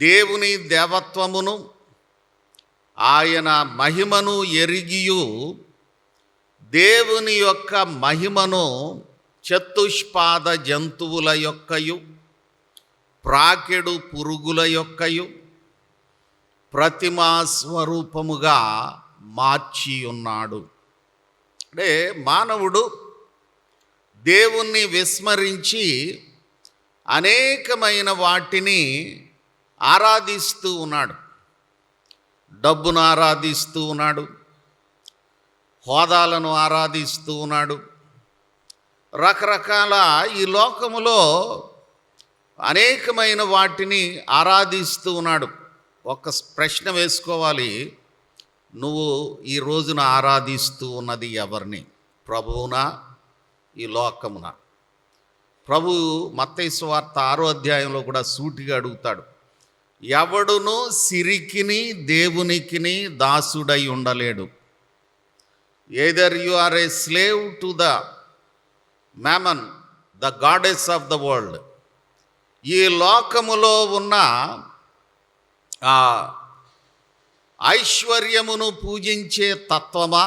దేవుని దేవత్వమును ఆయన మహిమను ఎరిగియు దేవుని యొక్క మహిమను చతుష్పాద జంతువుల యొక్కయు ప్రాకెడు పురుగుల యొక్కయు ప్రతిమా స్వరూపముగా మార్చి ఉన్నాడు. అంటే మానవుడు దేవుణ్ణి విస్మరించి అనేకమైన వాటిని ఆరాధిస్తూ ఉన్నాడు. డబ్బును ఆరాధిస్తూ ఉన్నాడు, హోదాలను ఆరాధిస్తూ ఉన్నాడు, రకరకాల ఈ లోకములో అనేకమైన వాటిని ఆరాధిస్తూ ఉన్నాడు. ఒక ప్రశ్న వేసుకోవాలి, నువ్వు ఈ రోజున ఆరాధిస్తూ ఉన్నది ఎవరిని? ప్రభువునా, ఈ లోకమునా? ప్రభువు మత్తయి సువార్త 6వ అధ్యాయంలో కూడా సూటిగా అడుగుతాడు, ఎవడును సిరికిని దేవునికిని దాసుడై ఉండలేడు. Either you are a slave to the mammon, the goddess of the world. ఈ లోకములో ఉన్న ఆ ఐశ్వర్యమును పూజించే తత్వమా,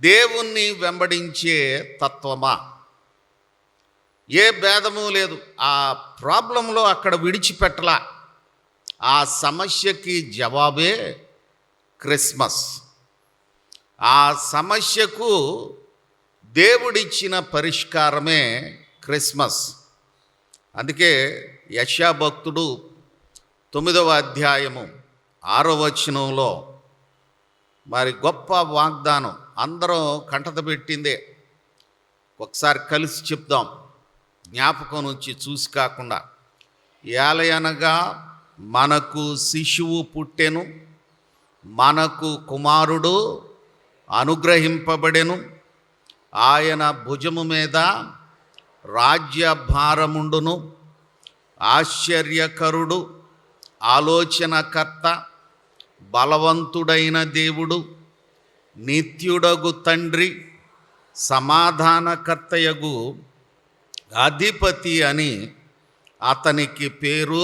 దేవుణ్ణి వెంబడించే తత్వమా? ఏ భేదము లేదు. ఆ ప్రాబ్లంలో అక్కడ విడిచిపెట్టలా. ఆ సమస్యకి జవాబే క్రిస్మస్. ఆ సమస్యకు దేవుడిచ్చిన పరిష్కారమే క్రిస్మస్. అందుకే యెషయా భక్తుడు 9వ అధ్యాయము 6వ వచనంలో మరి గొప్ప వాగ్దానం అందరం కంటత పెట్టిందే. ఒకసారి కలిసి చెప్దాం, జ్ఞాపకం నుంచి చూసి కాకుండా. ఏలయనగా మనకు శిశువు పుట్టెను, మనకు కుమారుడు అనుగ్రహింపబడెను, ఆయన భుజము మీద రాజ్యభారముండును, ఆశ్చర్యకరుడు, ఆలోచనకర్త, బలవంతుడైన దేవుడు, నిత్యుడగు తండ్రి, సమాధానకర్తయగు అధిపతి అని అతనికి పేరు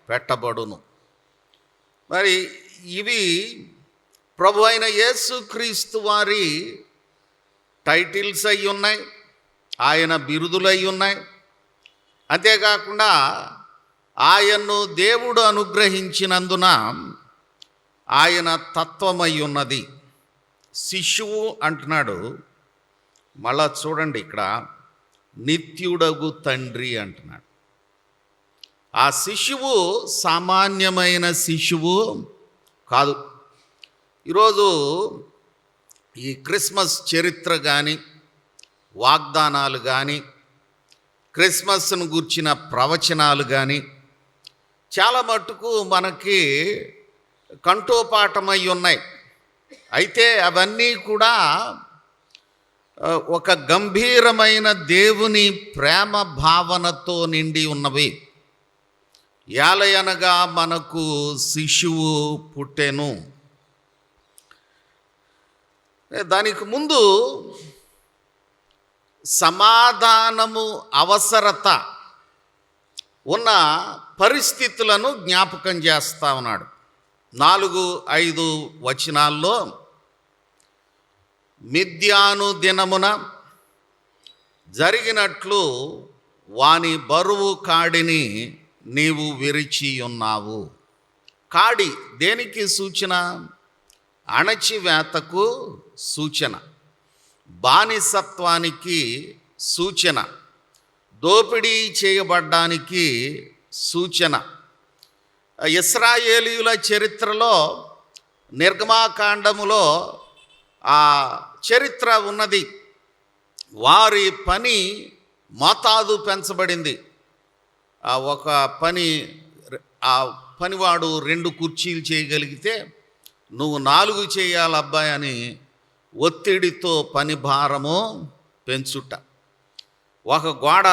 పెట్టబడును. మరి ఇవి ప్రభు అయిన యేసుక్రీస్తు వారి టైటిల్స్ అయి ఉన్నాయి. ఆయన బిరుదులై ఉన్నాయి. అంతేకాకుండా ఆయన్ను దేవుడు అనుగ్రహించినందున ఆయన తత్వమై ఉన్నది. శిశువు అంటున్నాడు. మళ్ళా చూడండి, ఇక్కడ నిత్యుడగు తండ్రి అంటున్నాడు. ఆ శిశువు సామాన్యమైన శిశువు కాదు. ఈరోజు ఈ క్రిస్మస్ చరిత్ర కానీ, వాగ్దానాలు కానీ, క్రిస్మస్ను గూర్చిన ప్రవచనాలు కానీ చాలా మట్టుకు మనకి కంఠోపాఠమై ఉన్నాయి. అయితే అవన్నీ కూడా ఒక గంభీరమైన దేవుని ప్రేమ భావనతో నిండి ఉన్నవి. యాలయనగా మనకు శిశువు పుట్టెను. దానికి ముందు సమాధానము అవసరత ఉన్న పరిస్థితులను జ్ఞాపకం చేస్తా ఉన్నాడు. 4-5 వచనాల్లో మిద్యాను దినమున జరిగినట్లు వాని బరువు కాడిని నీవు విరిచి ఉన్నావు. కాడి దేనికి సూచన? అణచివేతకు సూచన, బానిసత్వానికి సూచన, దోపిడీ చేయబడ్డానికి సూచన. ఇశ్రాయేలీయుల చరిత్రలో నిర్గమాకాండములో ఆ చరిత్ర ఉన్నది. వారి పని మోతాదు పెంచబడింది. ఒక ఆ పనివాడు 2 కుర్చీలు చేయగలిగితే నువ్వు 4 చేయాలి అబ్బాయి అని ఒత్తిడితో పని భారము పెంచుట. ఒక గోడ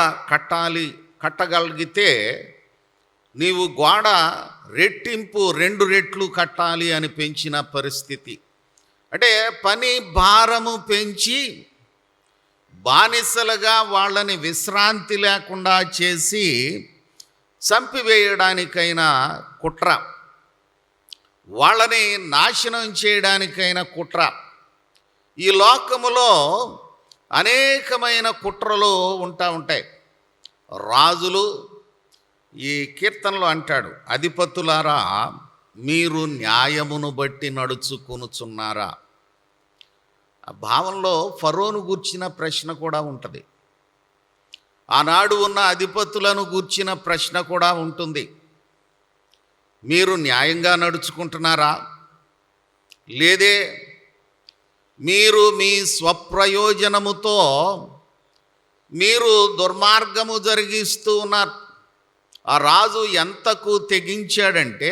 కట్టగలిగితే నీవు గోడ రెట్టింపు 2 రెట్లు కట్టాలి అని పెంచిన పరిస్థితి. అంటే పని భారము పెంచి బానిసలుగా వాళ్ళని విశ్రాంతి లేకుండా చేసి చంపివేయడానికైనా కుట్ర, వాళ్ళని నాశనం చేయడానికైనా కుట్ర. ఈ లోకములో అనేకమైన కుట్రలు ఉంటాయి. రాజులు, ఈ కీర్తనలో అంటాడు, అధిపతులారా మీరు న్యాయమును బట్టి నడుచుకొనుచున్నారా. ఆ భావంలో ఫరోను గూర్చిన ప్రశ్న కూడా ఉంటుంది. ఆనాడు ఉన్న అధిపతులను గూర్చిన ప్రశ్న కూడా ఉంటుంది. మీరు న్యాయంగా నడుచుకుంటున్నారా? లేదే మీరు మీ స్వప్రయోజనముతో మీరు దుర్మార్గము జరిగిస్తూ ఉన్నారు. ఆ రాజు ఎంతకు తెగించాడంటే,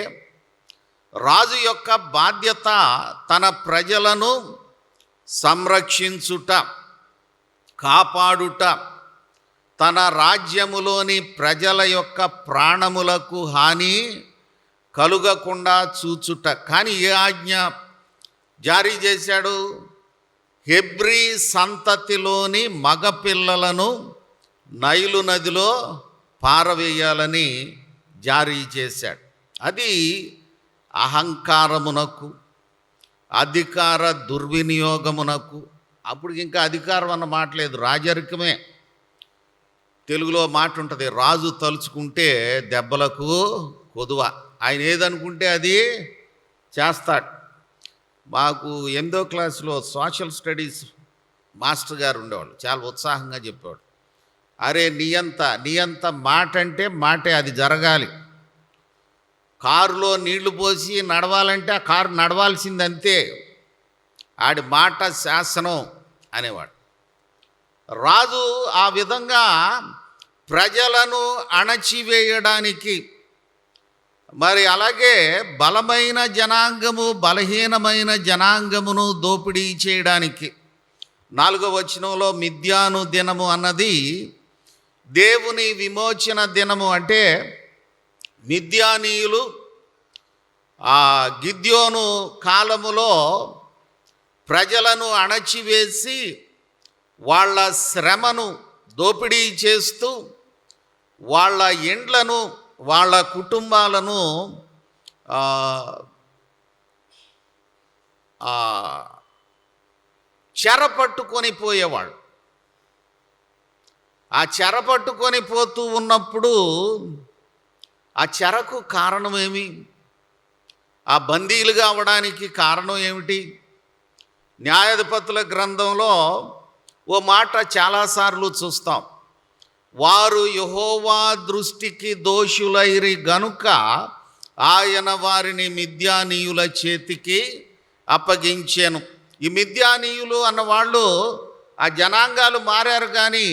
రాజు యొక్క బాధ్యత తన ప్రజలను సంరక్షించుట, కాపాడుట, తన రాజ్యములోని ప్రజల యొక్క ప్రాణములకు హాని కలుగకుండా చూచుట. కానీ ఏ ఆజ్ఞ జారీ చేశాడు? హెబ్రీ సంతతిలోని మగపిల్లలను నైలు నదిలో పారవేయాలని జారీ చేశాడు. అది అహంకారమునకు, అధికార దుర్వినియోగమునకు. అప్పుడు ఇంకా అధికారం అన్న మాట లేదు, రాజరికమే. తెలుగులో మాట ఉంటుంది, రాజు తలుచుకుంటే దెబ్బలకు కొదువ. ఆయన ఏదనుకుంటే అది చేస్తాడు. మాకు 8వ క్లాసులో సోషల్ స్టడీస్ మాస్టర్ గారు ఉండేవాళ్ళు. చాలా ఉత్సాహంగా చెప్పేవాడు, అరే నీ అంత మాట అంటే మాటే, అది జరగాలి. కారులో నీళ్లు పోసి నడవాలంటే ఆ కారు నడవాల్సిందంతే, ఆడి మాట శాసనం అనేవాడు. రాజు ఆ విధంగా ప్రజలను అణచివేయడానికి, మరి అలాగే బలమైన జనాంగము బలహీనమైన జనాంగమును దోపిడీ చేయడానికి. 4వ వచనంలో మిద్యాను దినము అన్నది దేవుని విమోచన దినము. అంటే మిద్యానీయులు ఆ గిద్యోను కాలములో ప్రజలను అణచివేసి వాళ్ళ శ్రమను దోపిడీ చేస్తూ వాళ్ళ ఇండ్లను వాళ్ళ కుటుంబాలను చెరపట్టుకొని పోయేవాళ్ళు. ఆ చెర పట్టుకొని పోతూ ఉన్నప్పుడు ఆ చెరకు కారణమేమి? ఆ బందీలుగా అవడానికి కారణం ఏమిటి? న్యాయాధిపతుల గ్రంథంలో ఓ మాట చాలాసార్లు చూస్తాం. వారు యెహోవా దృష్టికి దోషులైరి గనుక ఆయన వారిని మిద్యానీయుల చేతికి అప్పగించాను. ఈ మిద్యానీయులు అన్నవాళ్ళు ఆ జనాంగాలు మారారు, కానీ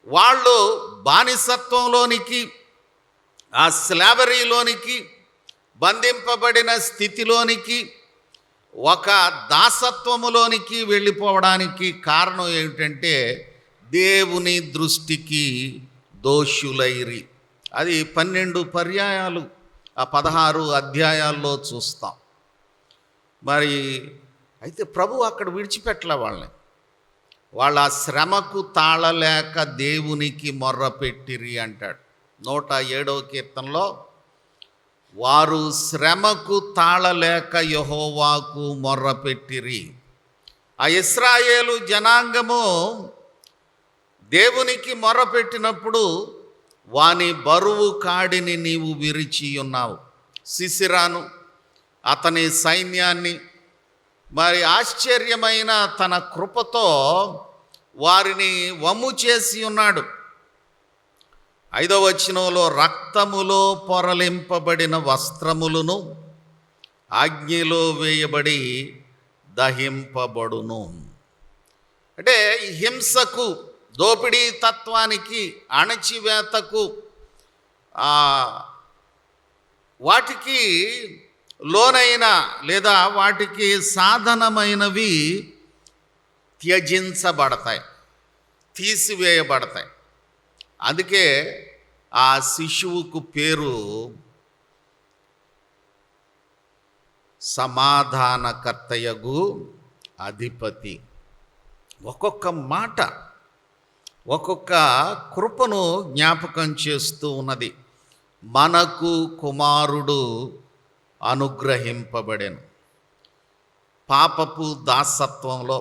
వాళ్ళు బానిసత్వంలోనికి, ఆ స్లావరీలోనికి, బంధింపబడిన స్థితిలోనికి, ఒక దాసత్వములోనికి వెళ్ళిపోవడానికి కారణం ఏమిటంటే దేవుని దృష్టికి దోషులైరి. అది 12 పర్యాయాలు ఆ 16 అధ్యాయాల్లో చూస్తాం. మరి అయితే ప్రభు అక్కడ విడిచిపెట్టలే వాళ్ళని. వాళ్ళ శ్రమకు తాళలేక దేవునికి మొర్రపెట్టిరి అంటాడు 107వ కీర్తనలో. వారు శ్రమకు తాళలేక యెహోవాకు మొర్రపెట్టిరి. ఆ ఇశ్రాయేలు జనాంగము దేవునికి మొర్రపెట్టినప్పుడు వాని బరువు కాడిని నీవు విరిచి ఉన్నావు. సిసిరాను అతని సైన్యాన్ని మరి ఆశ్చర్యమైన తన కృపతో వారిని వమ్ము చేసి ఉన్నాడు. 5వ వచనంలో రక్తములో పొరలింపబడిన వస్త్రములను అగ్నిలో వేయబడి దహింపబడును. అంటే ఈ హింసకు, దోపిడీ తత్వానికి, అణచివేతకు, వాటికి లోనైన లేదా వాటికి సాధనమైనవి త్యజించబడతాయి, తీసివేయబడతాయి. అందుకే ఆ శిశువుకు పేరు సమాధానకర్తయగు అధిపతి. ఒక్కొక్క మాట ఒక్కొక్క కృపను జ్ఞాపకం చేస్తూ ఉన్నది. మనకు కుమారుడు అనుగ్రహింపబడెను. పాపపు దాసత్వంలో,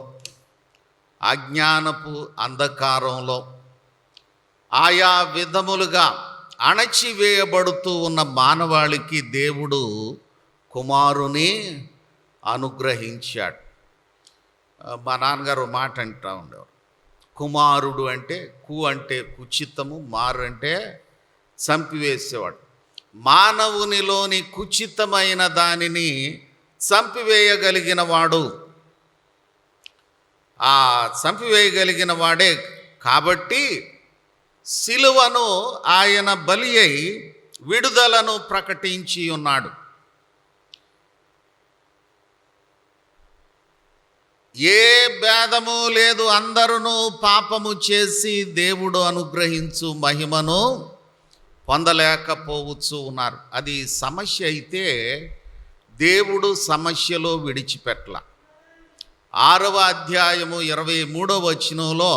అజ్ఞానపు అంధకారంలో, ఆయా విధములుగా అణచివేయబడుతూ ఉన్న మానవాళికి దేవుడు కుమారుని అనుగ్రహించాడు. మా నాన్నగారు మాట అంటూ ఉండేవారు, కుమారుడు అంటే కు అంటే కుచితము, మారు అంటే చంపివేసేవాడు. మానవునిలోని కుచితమైన దానిని చంపివేయగలిగిన వాడు, ఆ చంపివేయగలిగిన వాడే. కాబట్టి సిలువను ఆయన బలి అయి విడుదలను ప్రకటించి ఉన్నాడు. ఏ భేదము లేదు, అందరూ పాపము చేసి దేవుడు అనుగ్రహించు మహిమను పొందలేకపోవచ్చు ఉన్నారు. అది సమస్య అయితే దేవుడు సమస్యలో విడిచిపెట్టల. 6వ అధ్యాయము 23వ వచనంలో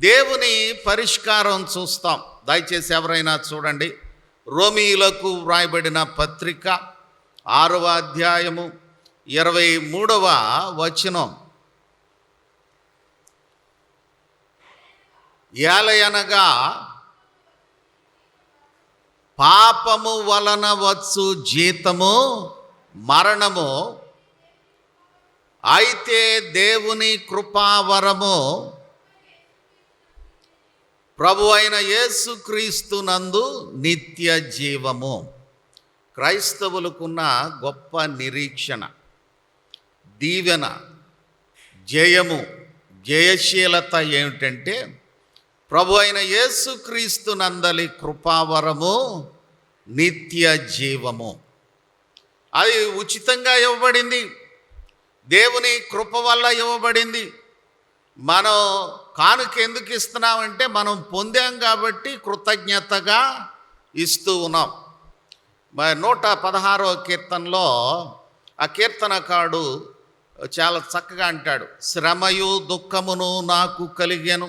దేవుని పరిష్కారం చూస్తాం. దయచేసి ఎవరైనా చూడండి. రోమీయులకు వ్రాయబడిన పత్రిక 6వ అధ్యాయము 23వ వచనం. ఏలయనగా పాపము వలన వచ్చు జీతము మరణము, అయితే దేవుని కృపావరము ప్రభు అయిన యేసుక్రీస్తునందు నిత్య జీవము. క్రైస్తవులకున్న గొప్ప నిరీక్షణ, దీవెన, జయము, జయశీలత ఏమిటంటే ప్రభు అయిన యేసుక్రీస్తునందలి కృపావరము, నిత్య జీవము. అది ఉచితంగా ఇవ్వబడింది, దేవుని కృప వల్ల ఇవ్వబడింది. మనం కానుక ఎందుకు ఇస్తున్నామంటే మనం పొందాం కాబట్టి కృతజ్ఞతగా ఇస్తూ ఉన్నాం. 116వ కీర్తనలో ఆ కీర్తనకారుడు చాలా చక్కగా అంటాడు, శ్రమయు దుఃఖమును నాకు కలిగెను,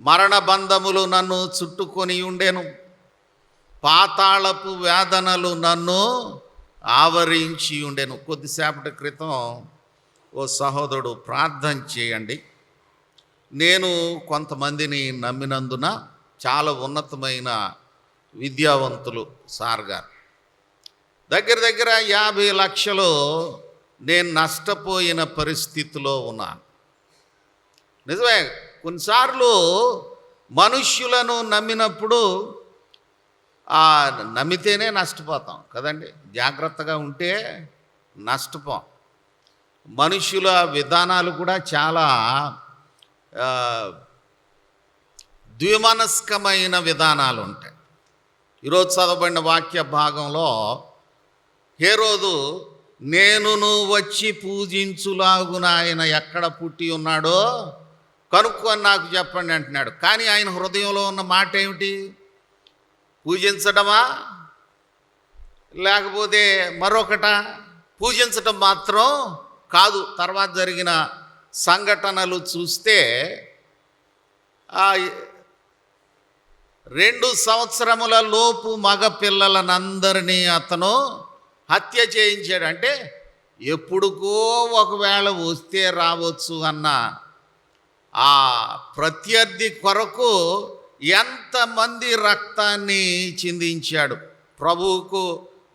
మరణ బంధములు నన్ను చుట్టుకొని ఉండెను, పాతాళపు వేదనలు నన్ను ఆవరించి ఉండెను. కొద్దిసేపటి క్రితం ఓ సహోదరుడు ప్రార్థన చేయండి, నేను కొంతమందిని నమ్మినందున చాలా ఉన్నతమైన విద్యావంతులు సార్ గారు, దగ్గర దగ్గర 50 లక్షలు నేను నష్టపోయిన పరిస్థితిలో ఉన్నాను. నిజమే, కొన్నిసార్లు మనుష్యులను నమ్మినప్పుడు నమ్మితేనే నష్టపోతాం కదండి. జాగ్రత్తగా ఉంటే నష్టపోం. మనుష్యుల విధానాలు కూడా చాలా ద్విమనస్కమైన విధానాలు ఉంటాయి. ఈరోజు చదవబడిన వాక్య భాగంలో హేరోదు నేనును వచ్చి పూజించులాగున ఆయన ఎక్కడ పుట్టి ఉన్నాడో కనుక్కొని నాకు చెప్పండి అంటున్నాడు. కానీ ఆయన హృదయంలో ఉన్న మాట ఏమిటి? పూజించడమా లేకపోతే మరొకట? పూజించడం మాత్రం కాదు. తర్వాత జరిగిన సంఘటనలు చూస్తే 2 సంవత్సరముల లోపు మగ పిల్లలనందరినీ అతను హత్య చేయించాడు. అంటే ఎప్పుడుకో ఒకవేళ వస్తే రావచ్చు అన్న ఆ ప్రత్యర్థి కొరకు ఎంతమంది రక్తాన్ని చిందించాడు. ప్రభువుకు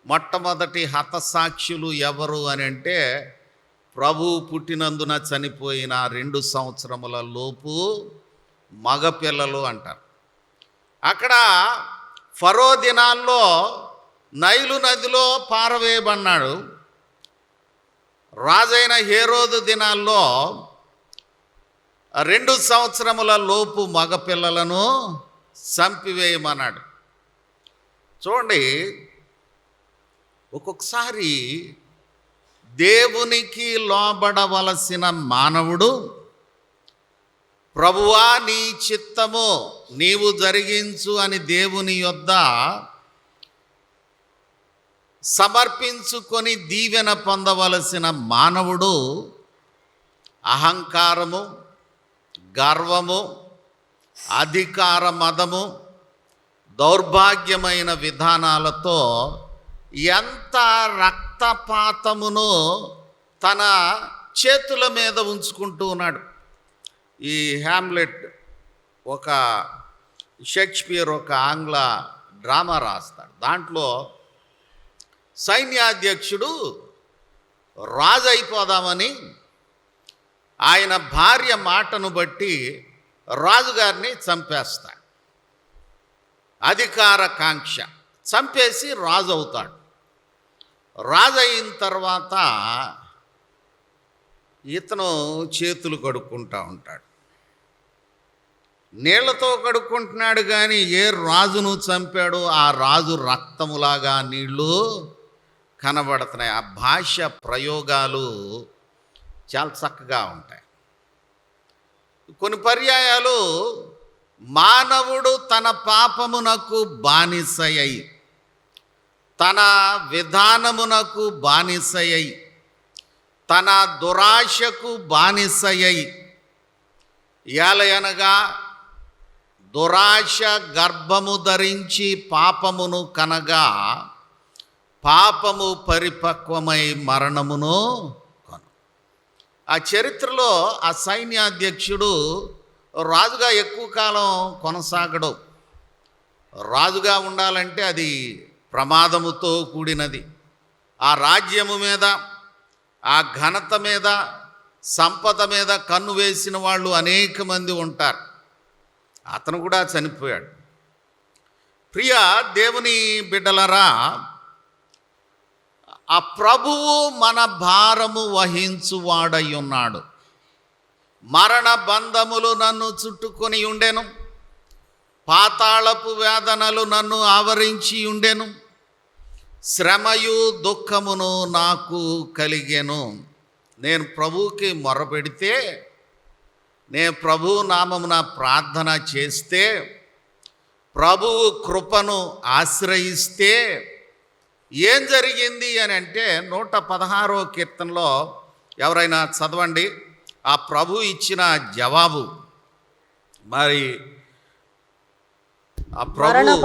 మొట్టమొదటి హతసాక్షులు ఎవరు అని అంటే ప్రభువు పుట్టినందున చనిపోయిన 2 సంవత్సరముల లోపు మగపిల్లలు అంటారు. అక్కడ ఫరో దినాల్లో నైలు నదిలో పారవేయబడినాడు. రాజైన హేరోదు దినాల్లో 2 సంవత్సరముల లోపు మగపిల్లలను చంపివేయమన్నాడు. చూడండి, ఒక్కొక్కసారి దేవునికి లోబడవలసిన మానవుడు ప్రభువా నీ చిత్తము నీవు జరిగించు అని దేవుని యొద్ద సమర్పించుకొని దీవెన పొందవలసిన మానవుడు అహంకారము, గర్వము, అధికార మదము, దౌర్భాగ్యమైన విధానాలతో ఎంత రక్తపాతమును తన చేతుల మీద ఉంచుకుంటూ ఉన్నాడు. ఈ హ్యామ్లెట్ ఒక షేక్స్పియర్ ఒక ఆంగ్ల డ్రామా రాస్తాడు. దాంట్లో సైన్యాధ్యక్షుడు రాజు అయిపోదామని ఆయన భార్య మాటను బట్టి రాజుగారిని చంపేస్తాడు. అధికార కాంక్ష, చంపేసి రాజు అవుతాడు. రాజు అయిన తర్వాత ఇతను చేతులు కడుక్కుంటూ ఉంటాడు. నీళ్లతో కడుక్కుంటున్నాడు, కానీ ఏ రాజును చంపాడో ఆ రాజు రక్తములాగా నీళ్ళు కనబడుతున్నాయి. ఆ భాష ప్రయోగాలు చాలా చక్కగా ఉంటాయి. కొన్ని పర్యాయాలు మానవుడు తన పాపమునకు బానిసయ్యి, తన విధానమునకు బానిసయ్యి, తన దురాశకు బానిసయ్యి, ఏలయనగా దురాశ గర్భము ధరించి పాపమును కనగా పాపము పరిపక్వమై మరణమును కొను. ఆ చరిత్రలో ఆ సైన్యాధ్యక్షుడు రాజుగా ఎక్కువ కాలం కొనసాగడు. రాజుగా ఉండాలంటే అది ప్రమాదముతో కూడినది. ఆ రాజ్యము మీద, ఆ ఘనత మీద, సంపద మీద కన్ను వేసిన వాళ్ళు అనేక మంది ఉంటారు. అతను కూడా చనిపోయాడు. ప్రియ దేవుని బిడ్డలరా, ఆ ప్రభువు మన భారము వహించువాడై ఉన్నాడు. మరణ బంధములు నన్ను చుట్టుకొని ఉండెను, పాతాళపు వేదనలు నన్ను ఆవరించి ఉండెను, శ్రమయు దుఃఖమును నాకు కలిగెను. నేను ప్రభువుకి మొరపెడితే, నేను ప్రభువు నామమున ప్రార్థన చేస్తే, ప్రభువు కృపను ఆశ్రయిస్తే ఏం జరిగింది అని అంటే 116వ కీర్తనలో ఎవరైనా చదవండి. ఆ ప్రభు ఇచ్చిన జవాబు. మరి ఆ ప్రభు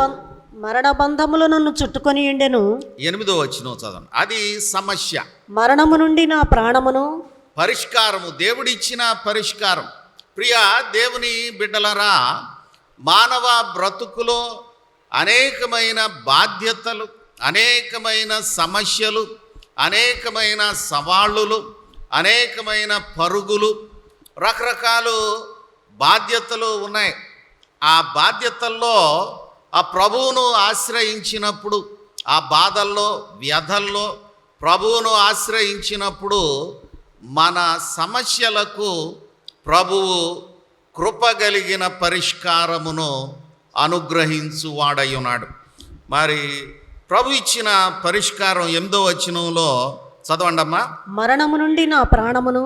మరణ బంధములు నన్ను చుట్టుకొని ఉండెను. 8వ వచనం చదవండి. అది సమస్య. మరణము నుండి నా ప్రాణమును, పరిష్కారము, దేవుడిచ్చిన పరిష్కారం. ప్రియ దేవుని బిడ్డలరా, మానవ బ్రతుకులో అనేకమైన బాధ్యతలు, అనేకమైన సమస్యలు, అనేకమైన సవాళ్ళులు, అనేకమైన పరుగులు, రకరకాలు బాధ్యతలు ఉన్నాయి. ఆ బాధ్యతల్లో ఆ ప్రభువును ఆశ్రయించినప్పుడు, ఆ బాధల్లో, వ్యధల్లో ప్రభువును ఆశ్రయించినప్పుడు మన సమస్యలకు ప్రభువు కృపగలిగిన పరిష్కారమును అనుగ్రహించువాడై ఉన్నాడు. మరి ప్రభు ఇచ్చిన పరిష్కారం 8వ వచనంలో చదవండమ్మా. మరణము నుండి నా ప్రాణమును,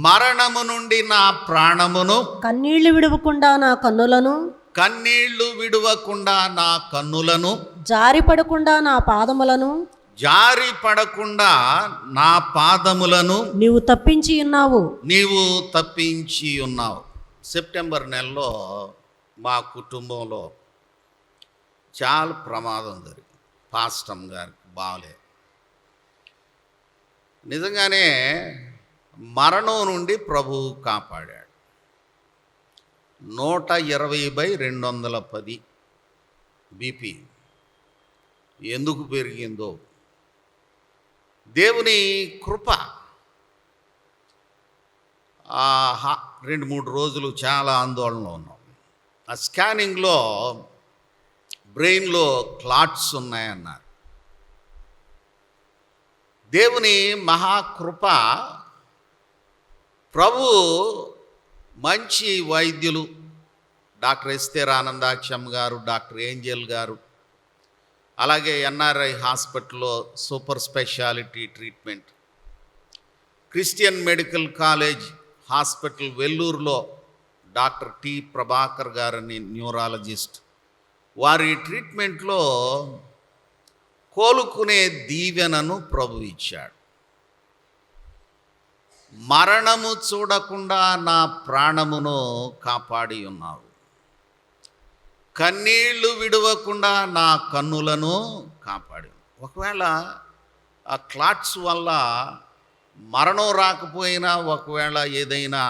మరణము నుండి నా ప్రాణమును, కన్నీళ్లు విడవకుండా నా కన్నులను, కన్నీళ్లు విడువకుండా నా కన్నులను, జారిపడకుండా నా పాదములను, జారి పడకుండా నా పాదములను నీవు తప్పించి ఉన్నావు. నీవు తప్పించి ఉన్నావు. సెప్టెంబర్ నెలలో మా కుటుంబంలో చాలా ప్రమాదం జరిగింది. పాస్టమ్ గారికి బాగలేదు. నిజంగానే మరణం నుండి ప్రభువు కాపాడాడు. 120/210 బీపీ ఎందుకు పెరిగిందో దేవుని కృప. 2-3 రోజులు చాలా ఆందోళనలో ఉన్నాం. ఆ స్కానింగ్లో బ్రెయిన్లో క్లాట్స్ ఉన్నాయన్నారు. దేవుని మహాకృప, ప్రభు మంచి వైద్యులు, డాక్టర్ ఎస్తేర్ ఆనందాక్షమ్ గారు, డాక్టర్ ఏంజల్ గారు, అలాగే ఎన్ఆర్ఐ హాస్పిటల్లో super speciality treatment, Christian medical college hospital వెల్లూరులో డాక్టర్ టి ప్రభాకర్ గారని న్యూరాలజిస్ట్, వారి ట్రీట్మెంట్లో కోలుకునే దీవెనను ప్రభు ఇచ్చాడు. మరణము చూడకుండా నా ప్రాణమును కాపాడి ఉన్నావు, కన్నీళ్లు విడవకుండా నా కన్నులను కాపాడి. ఒకవేళ ఆ క్లాట్స్ వల్ల మరణం రాకపోయినా, ఒకవేళ ఏదైనా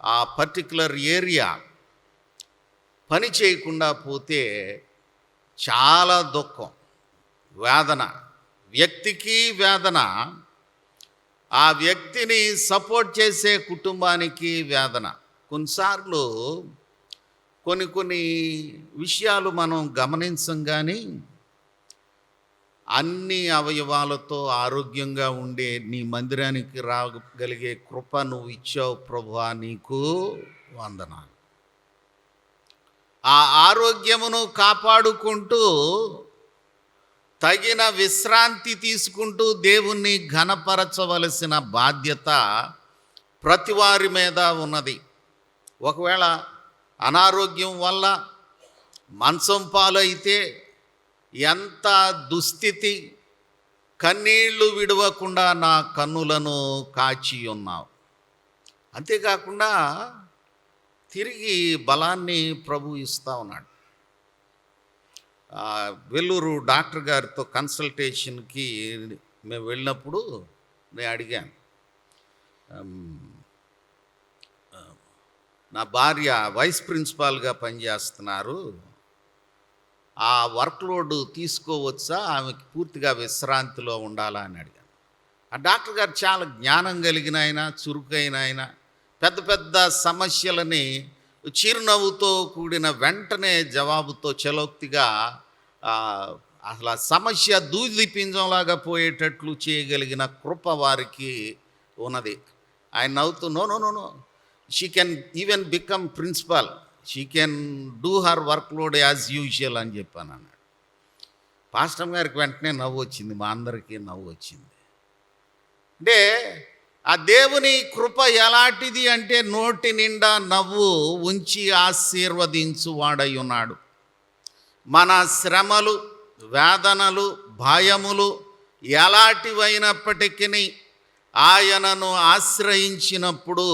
ఆ పర్టికులర్ ఏరియా పని చేయకుండా పోతే చాలా దుఃఖం, వేదన, వ్యక్తికి వేదన, ఆ వ్యక్తిని సపోర్ట్ చేసే కుటుంబానికి వేదన. కొన్నిసార్లు కొన్ని విషయాలు మనం గమనించం, కానీ అన్ని అవయవాలతో ఆరోగ్యంగా ఉండే నీ మందిరానికి రాగలిగే కృప నువ్వు ఇచ్చావు ప్రభువా, నీకు వందనాలు. ఆ ఆరోగ్యమును కాపాడుకుంటూ, తగిన విశ్రాంతి తీసుకుంటూ దేవుణ్ణి ఘనపరచవలసిన బాధ్యత ప్రతి వారి మీద ఉన్నది. ఒకవేళ అనారోగ్యం వల్ల మంచం పాలైతే ఎంత దుస్థితి, కన్నీళ్లు విడవకుండా నా కన్నులను కాచి ఉన్నావు. అంతేకాకుండా తిరిగి బలాన్ని ప్రభు ఇస్తా ఉన్నాడు. వెల్లూరు డాక్టర్ గారితో కన్సల్టేషన్కి మేము వెళ్ళినప్పుడు నేను అడిగాను, నా భార్య వైస్ ప్రిన్సిపాల్గా పనిచేస్తున్నారు, ఆ వర్క్లోడ్ తీసుకోవచ్చా, ఆమెకి పూర్తిగా విశ్రాంతిలో ఉండాలా అని అడిగాను. ఆ డాక్టర్ గారు చాలా జ్ఞానం కలిగిన ఆయన, చురుకైన ఆయన, పెద్ద పెద్ద సమస్యలని చిరునవ్వుతో కూడిన వెంటనే జవాబుతో చలోక్తిగా అసలు ఆ సమస్య దూది పింజంలాగా పోయేటట్లు చేయగలిగిన కృప వారికి ఉన్నది. ఆయన నవ్వుతూ no, she can even become principal, she can do her work load as usual అని చెప్పాను అన్నాడు. పాస్టర్ గారికి వెంటనే నవ్వు వచ్చింది, మా అందరికీ నవ్వు వచ్చింది. అంటే ఆ దేవుని కృప ఎలాంటిది అంటే నోటి నిండా నవ్వు ఉంచి ఆశీర్వదించు వాడై ఉన్నాడు. మన శ్రమలు, వేదనలు, భయములు ఎలాంటివైనప్పటికీ ఆయనను ఆశ్రయించినప్పుడు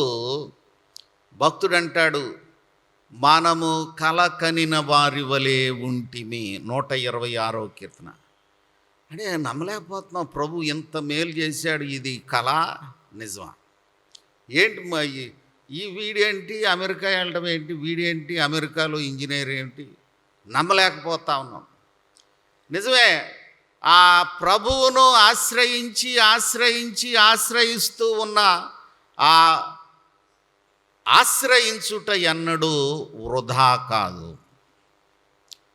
భక్తుడంటాడు, మనము కల కనిన వారి వలె ఉంటిమి. 126వ కీర్తన. అంటే నమ్మలేకపోతున్నాం, ప్రభు ఎంత మేలు చేశాడు, ఇది కళ నిజమా? ఏంటి వీడేంటి అమెరికా వెళ్ళడం ఏంటి, వీడేంటి అమెరికాలో ఇంజనీర్ ఏంటి, నమ్మలేకపోతా ఉన్నాం. నిజమే, ఆ ప్రభువును ఆశ్రయిస్తూ ఉన్న ఆ ఆశ్రయించుట ఎన్నడూ వృధా కాదు.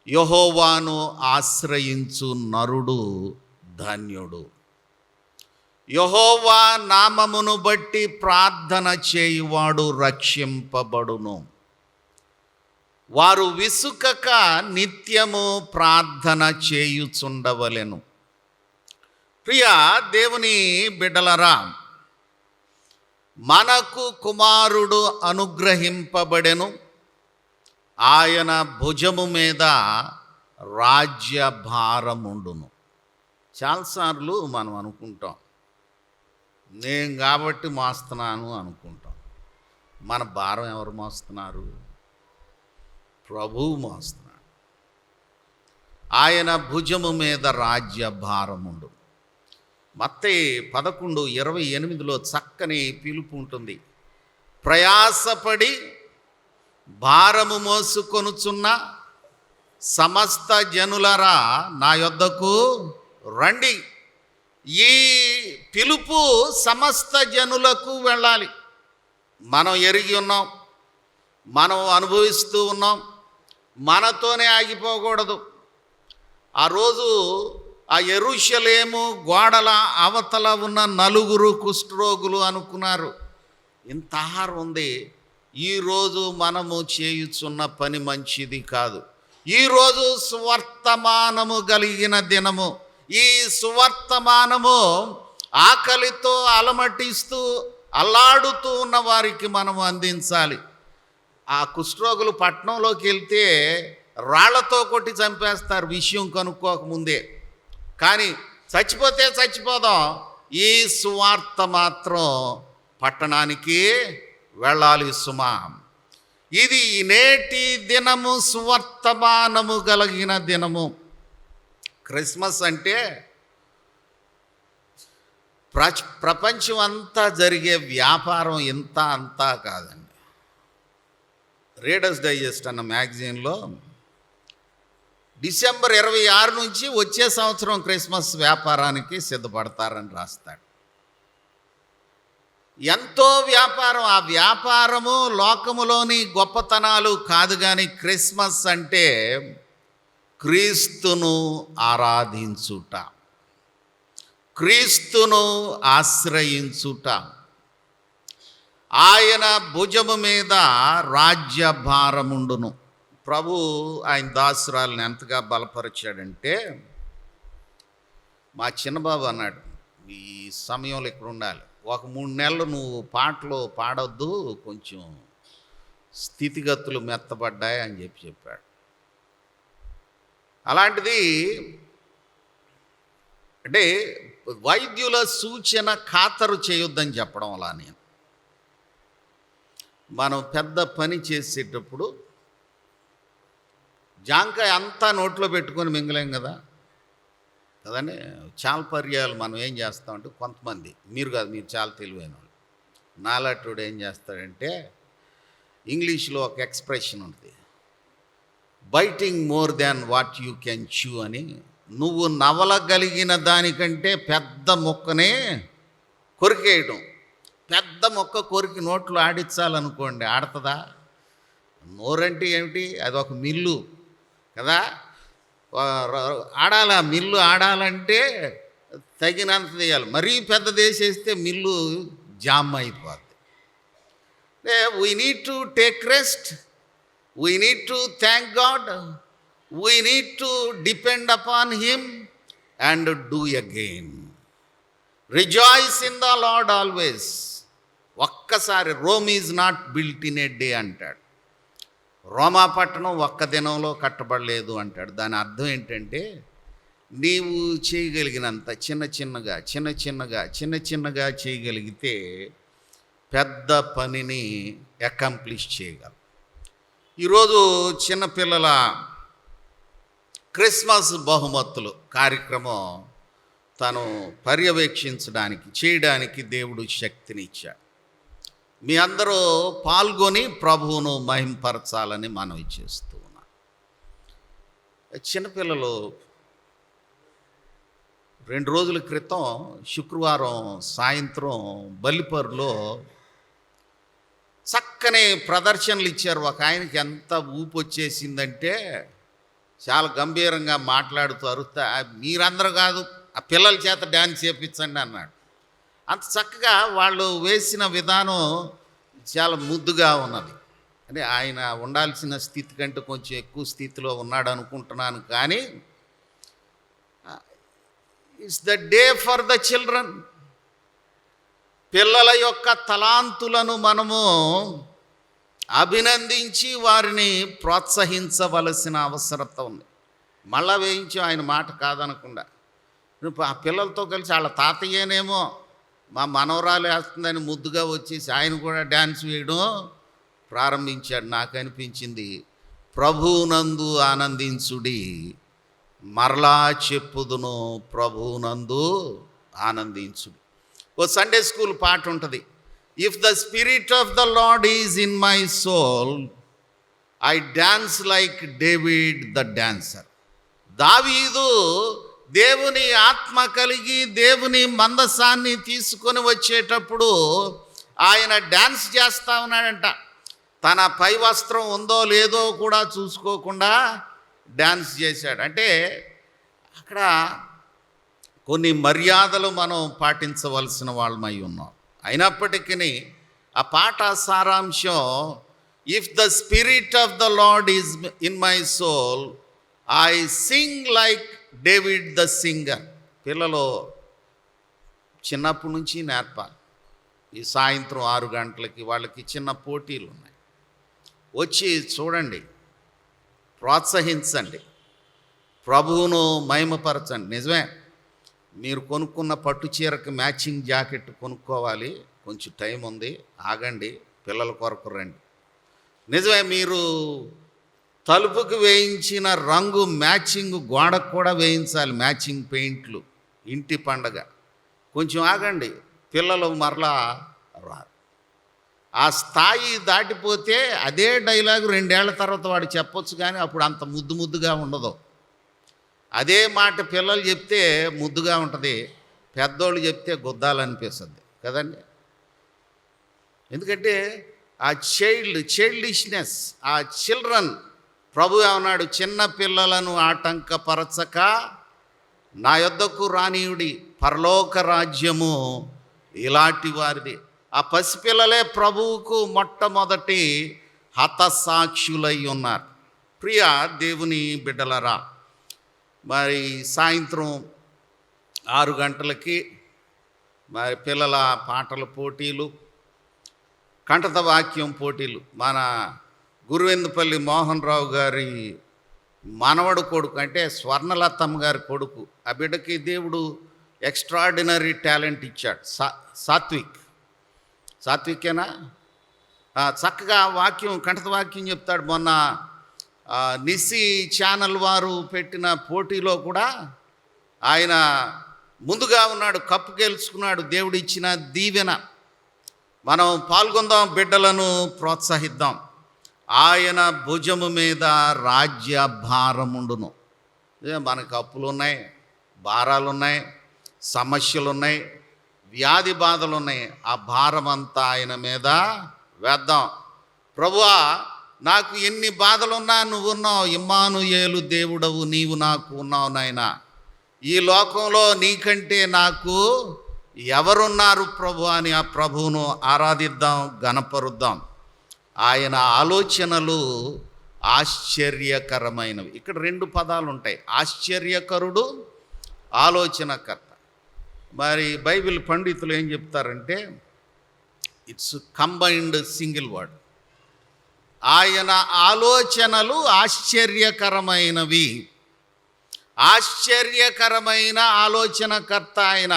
యెహోవాను ఆశ్రయించు నరుడు ధన్యుడు. యెహోవా నామమును బట్టి ప్రార్థన చేయువాడు రక్షింపబడును. వారు విసుకక నిత్యము ప్రార్థన చేయుచుండవలెను. ప్రియా దేవుని బిడ్డలరా, మనకు కుమారుడు అనుగ్రహింపబడెను, ఆయన భుజము మీద రాజ్యభారముండును. చాలాసార్లు మనం అనుకుంటాం, నేను కాబట్టి మోస్తున్నాను అనుకుంటాం. మన భారం ఎవరు మోస్తున్నారు? ప్రభువు మోస్తున్నాడు. ఆయన భుజము మీద రాజ్యభారముండు. మత్తయి 11:28 చక్కని పిలుపు ఉంటుంది. ప్రయాసపడి భారము మోసుకొనుచున్న సమస్త జనులరా నా యొద్దకు రండి. ఈ పిలుపు సమస్త జనులకు వెళ్ళాలి. మనం ఎరిగి ఉన్నాం, మనం అనుభవిస్తూ ఉన్నాం, మనతోనే ఆగిపోకూడదు. ఆ రోజు ఆ యెరూషలేము గోడల అవతల ఉన్న 4 కుష్ఠరోగులు అనుకున్నారు, ఇంత ఆహారం ఉంది, ఈరోజు మనము చేయుచున్న పని మంచిది కాదు. ఈరోజు సువర్తమానము కలిగిన దినము. ఈ సువర్తమానము ఆకలితో అలమటిస్తూ అల్లాడుతూ ఉన్న వారికి మనము అందించాలి. ఆ కుష్ఠరోగులు పట్టణంలోకి వెళ్తే రాళ్లతో కొట్టి చంపేస్తారు విషయం కనుక్కోకముందే. కానీ చచ్చిపోతే చచ్చిపోదాం, ఈ సువార్త మాత్రం పట్టణానికి వెళ్ళాలి సుమా. ఇది నేటి దినము సువర్తమానము కలిగిన దినము. క్రిస్మస్ అంటే ప్రపంచం అంతా జరిగే వ్యాపారం ఇంత అంతా కాదండి. రీడర్స్ డైజెస్ట్ అన్న మ్యాగజైన్లో డిసెంబర్ 26 నుంచి వచ్చే సంవత్సరం క్రిస్మస్ వ్యాపారానికి సిద్ధపడతారని రాస్తాడు. ఎంతో వ్యాపారం. ఆ వ్యాపారము లోకములోని గొప్పతనాలు కాదు, కానీ క్రిస్మస్ అంటే క్రీస్తును ఆరాధించుట, క్రీస్తును ఆశ్రయించుట, ఆయన భుజము మీద రాజ్యభారముండును. ప్రభు ఆయన దాసురాలను ఎంతగా బలపరిచాడంటే, మా చిన్నబాబు అన్నాడు, ఈ సమయంలో ఇక్కడ ఉండాలి, ఒక 3 నెలలు నువ్వు పాటలు పాడొద్దు, కొంచెం స్థితిగతులు మెత్తబడ్డాయి అని చెప్పాడు. అలాంటిది అంటే వైద్యుల సూచన ఖాతరు చేయొద్దని చెప్పడం అలా. మనం పెద్ద పని చేసేటప్పుడు జాంకాయ అంతా నోట్లో పెట్టుకొని మింగలేం కదండి. చాలా పర్యాలు మనం ఏం చేస్తామంటే, కొంతమంది, మీరు కాదు, మీరు చాలా తెలివైన వాళ్ళు, నాలాటోడు ఏం చేస్తాడంటే, ఇంగ్లీష్లో ఒక ఎక్స్ప్రెషన్ ఉంటుంది, biting more than what you can chew అని. నువ్వు నవలగలిగిన దానికంటే పెద్ద మొక్కనే కొరికేయటం. పెద్ద మొక్క కొరికి నోట్లో ఆడించాలనుకోండి, ఆడుతుందా? నోరంటే ఏమిటి? అది ఒక మిల్లు కదా. ఆడాల మిల్లు ఆడాలంటే తగినంత వేయాలి. మరీ పెద్దది వేసేస్తే మిల్లు జామ్ అయిపోద్ది. We need to take rest, we need to thank God, we need to depend upon him and do again. Rejoice in the lord always. ఒక్కసారి Rome is not built in a day అంటాడు. రోమా పట్టణం ఒక్క దినంలో కట్టబడలేదు అంటాడు. దాని అర్థం ఏంటంటే, నీవు చేయగలిగినంత చిన్న చిన్నగా చేయగలిగితే పెద్ద పనిని అకంప్లిష్ చేయగలరు. ఈరోజు చిన్నపిల్లల క్రిస్మస్ బహుమతులు కార్యక్రమం తను పర్యవేక్షించడానికి చేయడానికి దేవుడు శక్తిని ఇచ్చాడు. మీ అందరూ పాల్గొని ప్రభువును మహింపరచాలని మనవి చేస్తూ ఉన్నాం. చిన్నపిల్లలు 2 రోజుల క్రితం శుక్రవారం సాయంత్రం బల్లిపరులో చక్కని ప్రదర్శనలు ఇచ్చారు. ఒక ఆయనకి ఎంత ఊపు వచ్చేసిందంటే చాలా గంభీరంగా మాట్లాడుతూ అరుస్తా, మీరందరూ కాదు ఆ పిల్లల చేత డ్యాన్స్ చేయించండి అన్నాడు. అంత చక్కగా వాళ్ళు వేసిన విధానం చాలా ముద్దుగా ఉన్నది. అంటే ఆయన ఉండాల్సిన స్థితి కంటే కొంచెం ఎక్కువ స్థితిలో ఉన్నాడు అనుకుంటున్నాను. కానీ it's the day for the children. పిల్లల యొక్క తలాంతులను మనము అభినందించి వారిని ప్రోత్సహించవలసిన అవసరత ఉంది. మళ్ళా వేయించాం ఆయన మాట కాదనకుండా. ఆ పిల్లలతో కలిసి వాళ్ళ తాతయ్యనేమో మా మనవరాలు వేస్తుందని ముద్దుగా వచ్చేసి ఆయన కూడా డ్యాన్స్ వేయడం ప్రారంభించాడు. నాకు అనిపించింది, ప్రభువునందు ఆనందించుడి, మరలా చెప్పుదును ప్రభువునందు ఆనందించుడి. ఓ సండే స్కూల్ పాట ఉంటుంది, if the spirit of the lord is in my soul I dance like David the dancer. దావీదు దేవుని ఆత్మ కలిగి దేవుని మందసాన్ని తీసుకొని వచ్చేటప్పుడు ఆయన డ్యాన్స్ చేస్తూ ఉన్నాడంట. తన పై వస్త్రం ఉందో లేదో కూడా చూసుకోకుండా డ్యాన్స్ చేశాడు. అంటే అక్కడ కొన్ని మర్యాదలు మనం పాటించవలసిన వాళ్ళమై ఉన్నాం. అయినప్పటికీ ఆ పాట సారాంశం, if the spirit of the lord is in my soul I sing like David the singer. పిల్లలు చిన్నప్పటి నుంచి నేర్పాలి. ఈ సాయంత్రం 6 గంటలకి వాళ్ళకి చిన్న పోటీలు ఉన్నాయి, వచ్చి చూడండి, ప్రోత్సహించండి, ప్రభువును మహిమపరచండి. నిజమే, మీరు కొనుక్కున్న పట్టు చీరకు మ్యాచింగ్ జాకెట్ కొనుక్కోవాలి, కొంచెం టైం ఉంది, ఆగండి, పిల్లల కొరకు రండి. నిజమే, మీరు తలుపుకి వేయించిన రంగు మ్యాచింగ్ గోడకు కూడా వేయించాలి, మ్యాచింగ్ పెయింట్లు, ఇంటి పండగ. కొంచెం ఆగండి, పిల్లలు మరలా రారు. ఆ స్థాయి దాటిపోతే అదే డైలాగు 2 ఏళ్ల తర్వాత వాడు చెప్పొచ్చు, కానీ అప్పుడు అంత ముద్దుగా ఉండదు. అదే మాట పిల్లలు చెప్తే ముద్దుగా ఉంటుంది, పెద్దోళ్ళు చెప్తే గుద్దాలనిపిస్తుంది కదండి. ఎందుకంటే ఆ చైల్డిష్నెస్, ఆ చిల్డ్రన్, ప్రభు ఏమన్నాడు, చిన్న పిల్లలను ఆటంకపరచక నా యొద్దకు రానీయుడి, పరలోక రాజ్యము ఇలాంటి వారిది. ఆ పసిపిల్లలే ప్రభువుకు మొట్టమొదటి హతసాక్షులై ఉన్నారు. ప్రియ దేవుని బిడ్డలరా, మరి సాయంత్రం 6 గంటలకి మరి పిల్లల పాటల పోటీలు, కంఠత వాక్యం పోటీలు. మన గురువెందుపల్లి మోహన్ రావు గారి మనవడు కొడుకు, అంటే స్వర్ణలతమ్మ గారి కొడుకు, ఆ బిడ్డకి దేవుడు ఎక్స్ట్రాడినరీ టాలెంట్ ఇచ్చాడు. సాత్వికేనా, చక్కగా వాక్యం, కంఠత వాక్యం చెప్తాడు. మొన్న నిసి ఛానల్ వారు పెట్టిన పోటీలో కూడా ఆయన ముందుగా ఉన్నాడు, కప్పు గెలుచుకున్నాడు. దేవుడు ఇచ్చిన దీవెన. మనం పాల్గొందాం, బిడ్డలను ప్రోత్సహిద్దాం. ఆయన భుజము మీద రాజ్య భారముండును. మనకు అప్పులు ఉన్నాయి, భారాలు ఉన్నాయి, సమస్యలు ఉన్నాయి, వ్యాధి బాధలు ఉన్నాయి. ఆ భారమంతా ఆయన మీద వేద్దాం. ప్రభువా, నాకు ఎన్ని బాధలున్నా నువ్వున్నావు, ఇమ్మానుయేలు దేవుడవు, నీవు నాకు ఉన్నావు నాయనా. ఈ లోకంలో నీకంటే నాకు ఎవరున్నారు ప్రభు అని ఆ ప్రభువును ఆరాధిద్దాం, గణపరుద్దాం. ఆయన ఆలోచనలు ఆశ్చర్యకరమైనవి. ఇక్కడ 2 పదాలు ఉంటాయి, ఆశ్చర్యకరుడు, ఆలోచనకర్త. మరి బైబిల్ పండితులు ఏం చెప్తారంటే, ఇట్స్ కంబైన్డ్ సింగిల్ వర్డ్. ఆయన ఆలోచనలు ఆశ్చర్యకరమైనవి. ఆశ్చర్యకరమైన ఆలోచనకర్త ఆయన.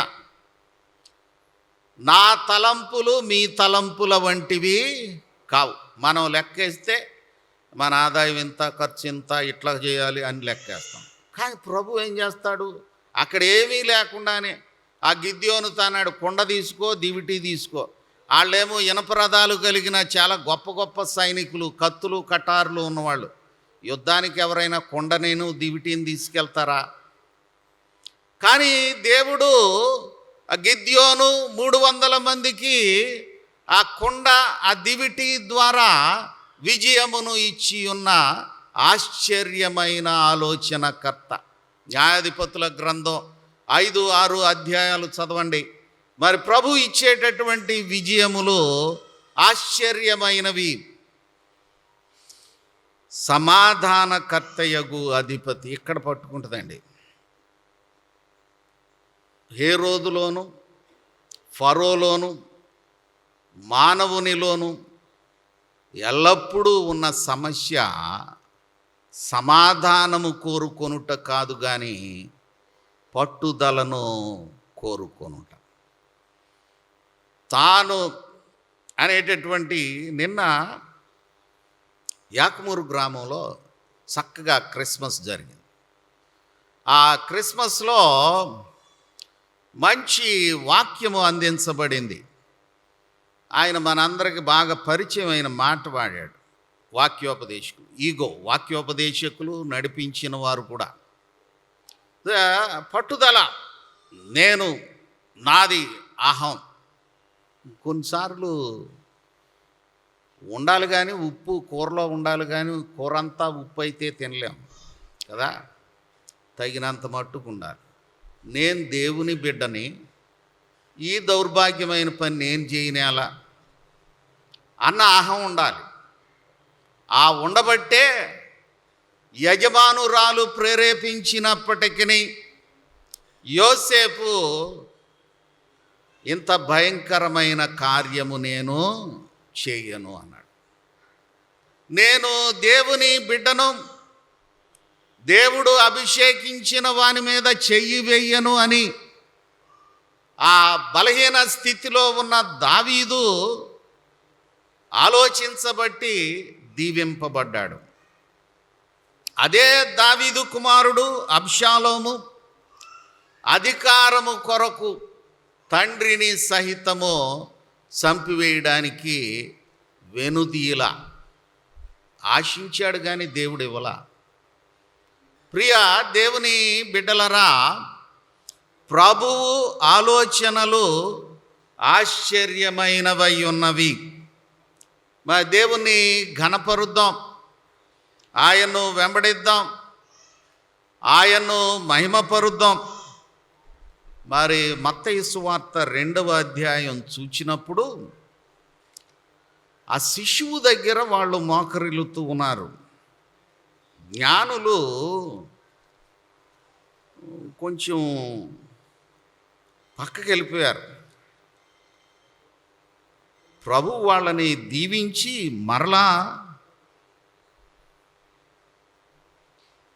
నా తలంపులు మీ తలంపుల వంటివి కావు. మనం లెక్కేస్తే మన ఆదాయం ఇంత, ఖర్చు ఇంత, ఇట్లా చేయాలి అని లెక్కేస్తాం. కానీ ప్రభు ఏం చేస్తాడు, అక్కడ ఏమీ లేకుండానే ఆ గిద్యోనుతో అన్నాడు, కొండ తీసుకో, దివిటి తీసుకో. వాళ్ళేమో ఇనపరథాలు కలిగిన చాలా గొప్ప గొప్ప సైనికులు, కత్తులు కటార్లు ఉన్నవాళ్ళు. యుద్ధానికి ఎవరైనా కొండనేను దివిటీని తీసుకెళ్తారా? కానీ దేవుడు గిద్యోను 300 మందికి ఆ కొండ, ఆ దివిటి ద్వారా విజయమును ఇచ్చి ఉన్న ఆశ్చర్యమైన ఆలోచనకర్త. న్యాయాధిపతుల గ్రంథం 5-6 అధ్యాయాలు చదవండి. మరి ప్రభు ఇచ్చేటటువంటి విజయములు ఆశ్చర్యమైనవి. సమాధానకర్తయగు అధిపతి ఇక్కడ పట్టుకుంటుందండి. హేరోదులోను, ఫరోలోను, మానవునిలోను ఎల్లప్పుడూ ఉన్న సమస్య సమాధానము కోరుకొనుట కాదు, కానీ పట్టుదలను కోరుకొనుట. తాను అనేటటువంటి నిన్న యాకమూరు గ్రామంలో చక్కగా క్రిస్మస్ జరిగింది. ఆ క్రిస్మస్లో మంచి వాక్యము అందించబడింది. ఆయన మనందరికి బాగా పరిచయమైన మాట వాడాడు. వాక్యోపదేశకులు, వాక్యోపదేశకులు నడిపించిన వారు కూడా పట్టుదల, నేను, నాది, అహం. కొన్నిసార్లు ఉండాలి కానీ ఉప్పు కూరలో ఉండాలి, కానీ కూర అంతా ఉప్పు అయితే తినలేం కదా, తగినంత మట్టుకు ఉండాలి. నేను దేవుని బిడ్డని, ఈ దౌర్భాగ్యమైన పని నేను చేయనేలా అన్న అహం ఉండాలి. ఆ ఉండబట్టే యజమానురాలు ప్రేరేపించినప్పటికీ యోసేపు ఇంత భయంకరమైన కార్యము నేను చేయను అన్నాడు. నేను దేవుని బిడ్డను, దేవుడు అభిషేకించిన వాని మీద చెయ్యి వెయ్యను అని ఆ బలహీన స్థితిలో ఉన్న దావీదు ఆలోచించబట్టి దీవింపబడ్డాడు. అదే దావీదు కుమారుడు అబ్షాలోము అధికారము కొరకు తండ్రిని సహితము చంపివేయడానికి వెనుదీల ఆశించాడు, కానీ దేవుడు ఇవ్వలా. ప్రియ దేవుని బిడ్డలరా, ప్రభువు ఆలోచనలు ఆశ్చర్యమైనవై ఉన్నవి. మరి దేవుణ్ణి ఘనపరుద్దాం, ఆయన్ను వెంబడిద్దాం, ఆయన్ను మహిమపరుద్దాం. మరి మత్తయి సువార్త 2వ అధ్యాయం చూచినప్పుడు ఆ శిశువు దగ్గర వాళ్ళు మోకరిల్లుతూ ఉన్నారు. జ్ఞానులు కొంచెం పక్కకి వెళ్ళిపోయారు. ప్రభు వాళ్ళని దీవించి మరలా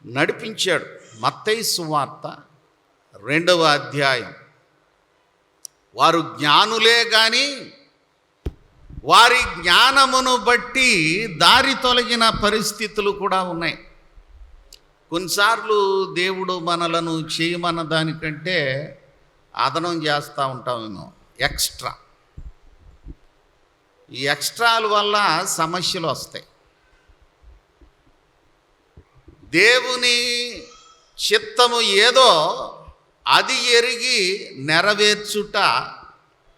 నడిపించాడు. మత్తయి సువార్త 2వ అధ్యాయం. వారు జ్ఞానులే కానీ వారి జ్ఞానమును బట్టి దారి తొలగిన పరిస్థితులు కూడా ఉన్నాయి. కొన్నిసార్లు దేవుడు మనలను చేయమన్న దానికంటే అదనం చేస్తూ ఉంటామేమో, ఎక్స్ట్రా. ఈ ఎక్స్ట్రాల వల్ల సమస్యలు వస్తాయి. దేవుని చిత్తము ఏదో అది ఎరిగి నెరవేర్చుట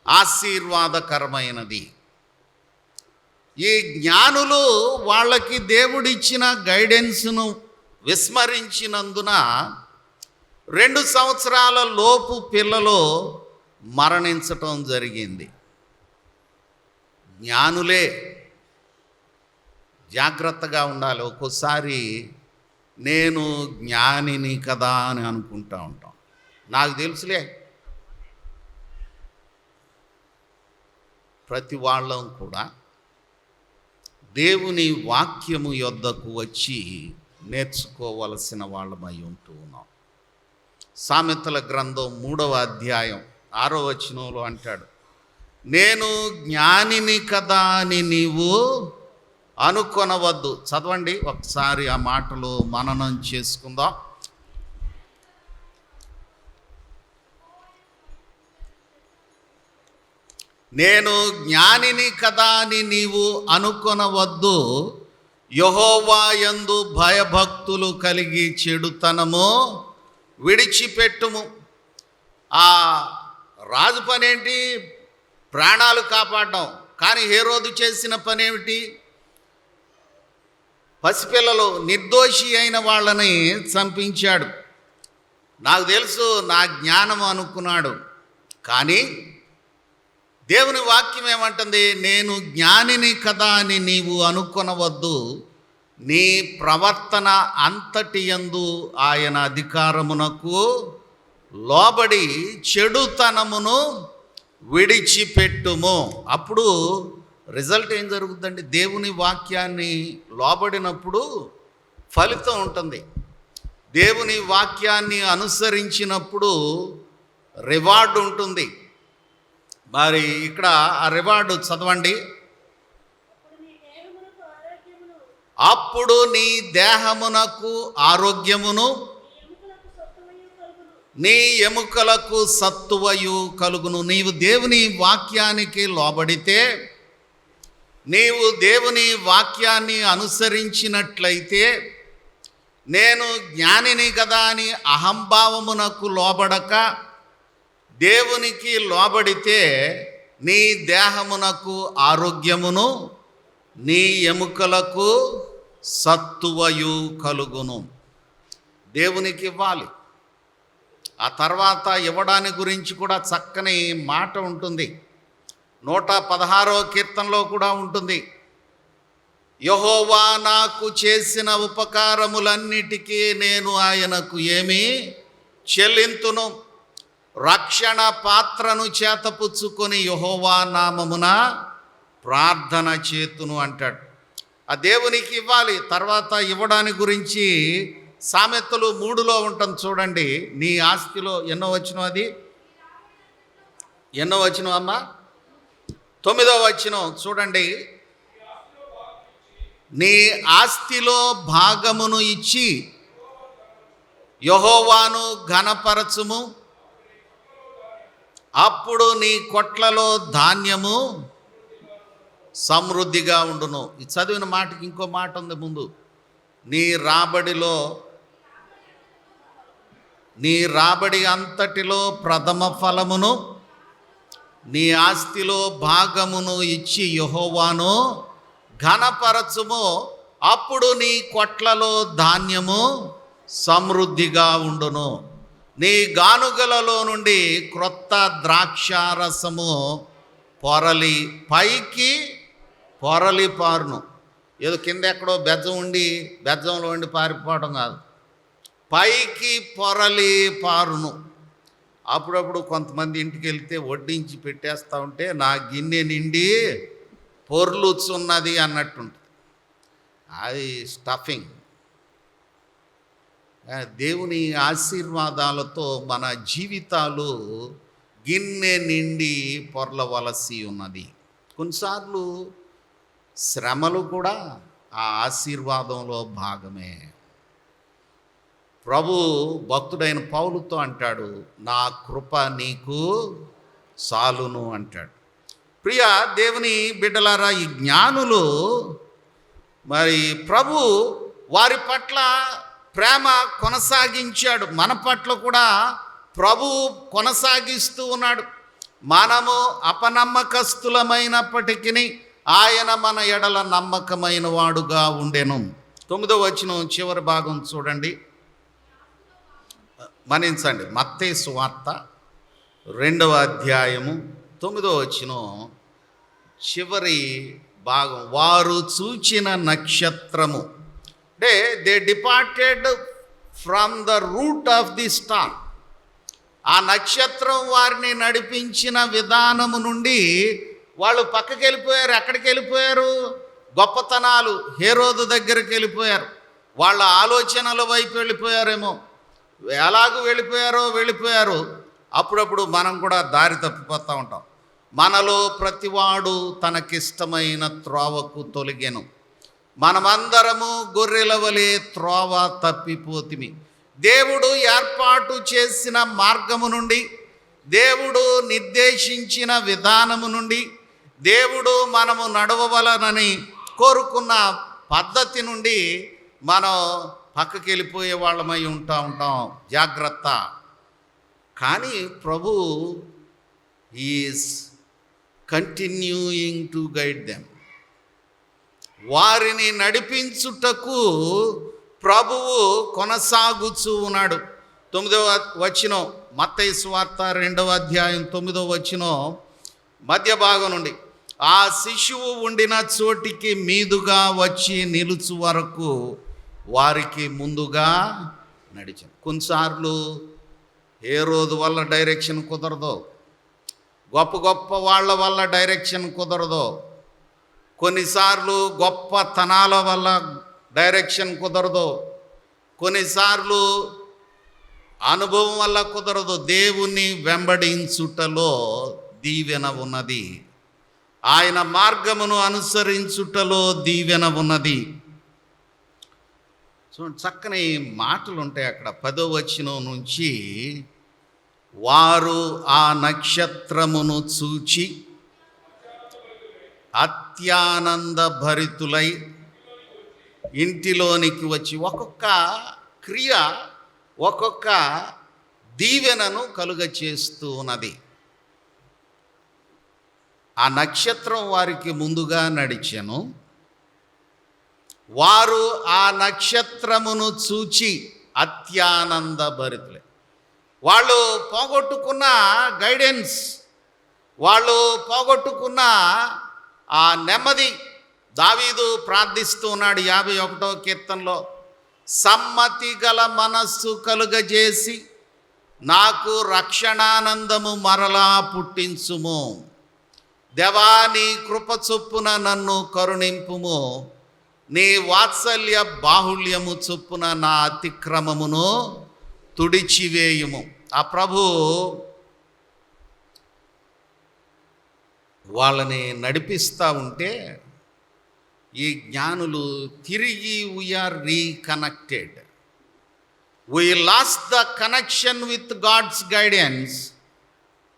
ఆశీర్వాదకరమైనది. ఈ జ్ఞానులు వాళ్ళకి దేవుడిచ్చిన గైడెన్స్ను విస్మరించినందున 2 సంవత్సరాల లోపు పిల్లలు మరణించటం జరిగింది. జ్ఞానులే జాగ్రత్తగా ఉండాలి. ఒక్కోసారి నేను జ్ఞానిని కదా అని అనుకుంటూ ఉంటాం. నాకు తెలుసులే. ప్రతి వాళ్ళం కూడా దేవుని వాక్యము యొద్దకు వచ్చి నేర్చుకోవలసిన వాళ్ళమై ఉంటూ ఉన్నాం. సామెతల గ్రంథం 3వ అధ్యాయం 6వ వచనంలో అంటాడు, నేను జ్ఞానిని కదా అని నీవు అనుకొనవద్దు. చదవండి ఒకసారి ఆ మాటలు మననం చేసుకుందాం. నేను జ్ఞానిని కదా అని నీవు అనుకొనవద్దు. యెహోవా యందు భయభక్తులు కలిగి చెడుతనము విడిచిపెట్టుము. ఆ రాజు పనేంటి? ప్రాణాలు కాపాడడం. కానీ హేరోదు చేసిన పనేమిటి? పసిపిల్లలు నిర్దోషి అయిన వాళ్ళని చంపించాడు. నాకు తెలుసు, నా జ్ఞానం అనుకున్నాడు. కానీ దేవుని వాక్యం ఏమంటుంది? నేను జ్ఞానిని కదా అని నీవు అనుకొనవద్దు. నీ ప్రవర్తన అంతటి యందు ఆయన అధికారమునకు లోబడి చెడుతనమును విడిచిపెట్టుము. అప్పుడు రిజల్ట్ ఏం జరుగుతుందండి? దేవుని వాక్యాన్ని లోబడినప్పుడు ఫలితం ఉంటుంది. దేవుని వాక్యాన్ని అనుసరించినప్పుడు రివార్డు ఉంటుంది. మరి ఇక్కడ ఆ రివార్డు చదవండి. అప్పుడు నీ దేహమునకు ఆరోగ్యమును, నీ ఎముకలకు సత్తువయు కలుగును. నీవు దేవుని వాక్యానికి లోబడితే, నీవు దేవుని వాక్యాన్ని అనుసరించినట్లయితే, నేను జ్ఞానిని కదా అని అహంభావమునకు లోబడక దేవునికి లోబడితే, నీ దేహమునకు ఆరోగ్యమును, నీ ఎముకలకు సత్తువయు కలుగును. దేవునికి ఇవ్వాలి. ఆ తర్వాత ఇవ్వడాని గురించి కూడా చక్కని మాట ఉంటుంది. 116వ కీర్తనలో కూడా ఉంటుంది. యెహోవా నాకు చేసిన ఉపకారములన్నిటికీ నేను ఆయనకు ఏమి చెల్లింతును. రక్షణ పాత్రను చేతపుచ్చుకొని యెహోవా నామమున ప్రార్థన చేతును అంటాడు. ఆ దేవునికి ఇవ్వాలి. తర్వాత ఇవ్వడాని గురించి సామెతలు 3లో ఉంటుంది చూడండి. నీ ఆస్తిలో ఎన్నో వచనం? అది ఎన్నో వచనం అమ్మా? 9వ వచనం చూడండి. నీ ఆస్తిలో భాగమును ఇచ్చి యెహోవాను ఘనపరచుము, అప్పుడు నీ కొట్లలో ధాన్యము సమృద్ధిగా ఉండును. ఈ చదివిన మాటకి ఇంకో మాట ఉంది ముందు. నీ రాబడి అంతటిలో ప్రథమ ఫలమును, నీ ఆస్తిలో భాగమును ఇచ్చి యెహోవాను ఘనపరచుము, అప్పుడు నీ కొట్లలో ధాన్యము సమృద్ధిగా ఉండును. నీ గానుగలలో నుండి క్రొత్త ద్రాక్షారసము పైకి పొరలి పారును. ఏదో కింద ఎక్కడో బెజ్జం ఉండి బెజ్జంలో ఉండి పారిపోవడం కాదు, పైకి పొరలి పారును. అప్పుడప్పుడు కొంతమంది ఇంటికి వెళ్తే వడ్డించి పెట్టేస్తూ ఉంటే నా గిన్నె నిండి పొర్లుచున్నది అన్నట్టుంటుంది. అది స్టఫింగ్. దేవుని ఆశీర్వాదాలతో మన జీవితాలు గిన్నె నిండి పొర్లవలసి ఉన్నది. కొన్నిసార్లు శ్రమలు కూడా ఆ ఆశీర్వాదంలో భాగమే. ప్రభు భక్తుడైన పౌలుతో అంటాడు, నా కృప నీకు చాలును అంటాడు. ప్రియ దేవుని బిడ్డలారా, ఈ జ్ఞానులు మరి ప్రభు వారి పట్ల ప్రేమ కొనసాగించాడు. మన పట్ల కూడా ప్రభు కొనసాగిస్తూ ఉన్నాడు. మనము అపనమ్మకస్తులమైనప్పటికీ ఆయన మన ఎడల నమ్మకమైన వాడుగా ఉండెను. 9వ వచనం చివరి భాగం చూడండి, మన్నించండి. మత్తయి సువార్త 2వ అధ్యాయము 9వ వచనం చివరి భాగం. వారు చూచిన నక్షత్రము, అంటే they departed from the root of the star. ఆ నక్షత్రం వారిని నడిపించిన విధానము నుండి వాళ్ళు పక్కకి వెళ్ళిపోయారు. ఎక్కడికి వెళ్ళిపోయారు? గొప్పతనాలు హేరోదు దగ్గరికి వెళ్ళిపోయారు. వాళ్ళ ఆలోచనల వైపు వెళ్ళిపోయారేమో. ఎలాగూ వెళ్ళిపోయారు. అప్పుడప్పుడు మనం కూడా దారి తప్పిపోతూ ఉంటాం. మనలో ప్రతివాడు తనకిష్టమైన త్రోవకు తొలగెను, మనమందరము గొర్రెల వలె త్రోవ తప్పిపోతిమి. దేవుడు ఏర్పాటు చేసిన మార్గము నుండి, దేవుడు నిర్దేశించిన విధానము నుండి, దేవుడు మనము నడవవలనని కోరుకున్న పద్ధతి నుండి మనం పక్కకి వెళ్ళిపోయే వాళ్ళమై ఉంటాం. జాగ్రత్త. కానీ ప్రభు is continuing to guide them. వారిని నడిపించుటకు ప్రభువు కొనసాగుచూ ఉన్నాడు. 9వ వచనం, మత్తయి సువార్త 2వ అధ్యాయం 9వ వచనం మధ్య భాగం నుండి, ఆ శిశువు ఉండిన చోటికి మీదుగా వచ్చి నిలుచు వరకు వారికి ముందుగా నడిచాను. కొన్నిసార్లు హేరోదు వల్ల డైరెక్షన్ కుదరదు, గొప్ప గొప్ప వాళ్ళ వల్ల డైరెక్షన్ కుదరదు, కొన్నిసార్లు గొప్పతనాల వల్ల డైరెక్షన్ కుదరదు, కొన్నిసార్లు అనుభవం వల్ల కుదరదు. దేవుని వెంబడించుటలో దీవెన ఉన్నది, ఆయన మార్గమును అనుసరించుటలో దీవెన ఉన్నది. చూడండి, చక్కని మాటలు ఉంటాయి అక్కడ. 10వ వచనం నుంచి, వారు ఆ నక్షత్రమును చూచి అత్యానంద భరితులై ఇంటిలోనికి వచ్చి, ఒక్కొక్క క్రియ ఒక్కొక్క దీవెనను కలుగచేస్తూ ఉన్నది. ఆ నక్షత్రం వారికి ముందుగా నడిచెను. వారు ఆ నక్షత్రమును చూచి అత్యానంద భరితులే. వాళ్ళు పోగొట్టుకున్న గైడెన్స్, వాళ్ళు పోగొట్టుకున్న ఆ నెమ్మది, దావీదు ప్రార్థిస్తూ ఉన్నాడు 51వ కీర్తనలో, సమ్మతి గల మనస్సు కలుగజేసి నాకు రక్షణానందము మరలా పుట్టించుము. దేవా, నీ కృప చొప్పున నన్ను కరుణింపుము. నీ వాత్సల్య బాహుళ్యము చొప్పున నా అతిక్రమమును తుడిచివేయుము. ఆ ప్రభు వాళ్ళని నడిపిస్తూ ఉంటే ఈ జ్ఞానులు తిరిగి we are reconnected. We lost the connection with God's guidance,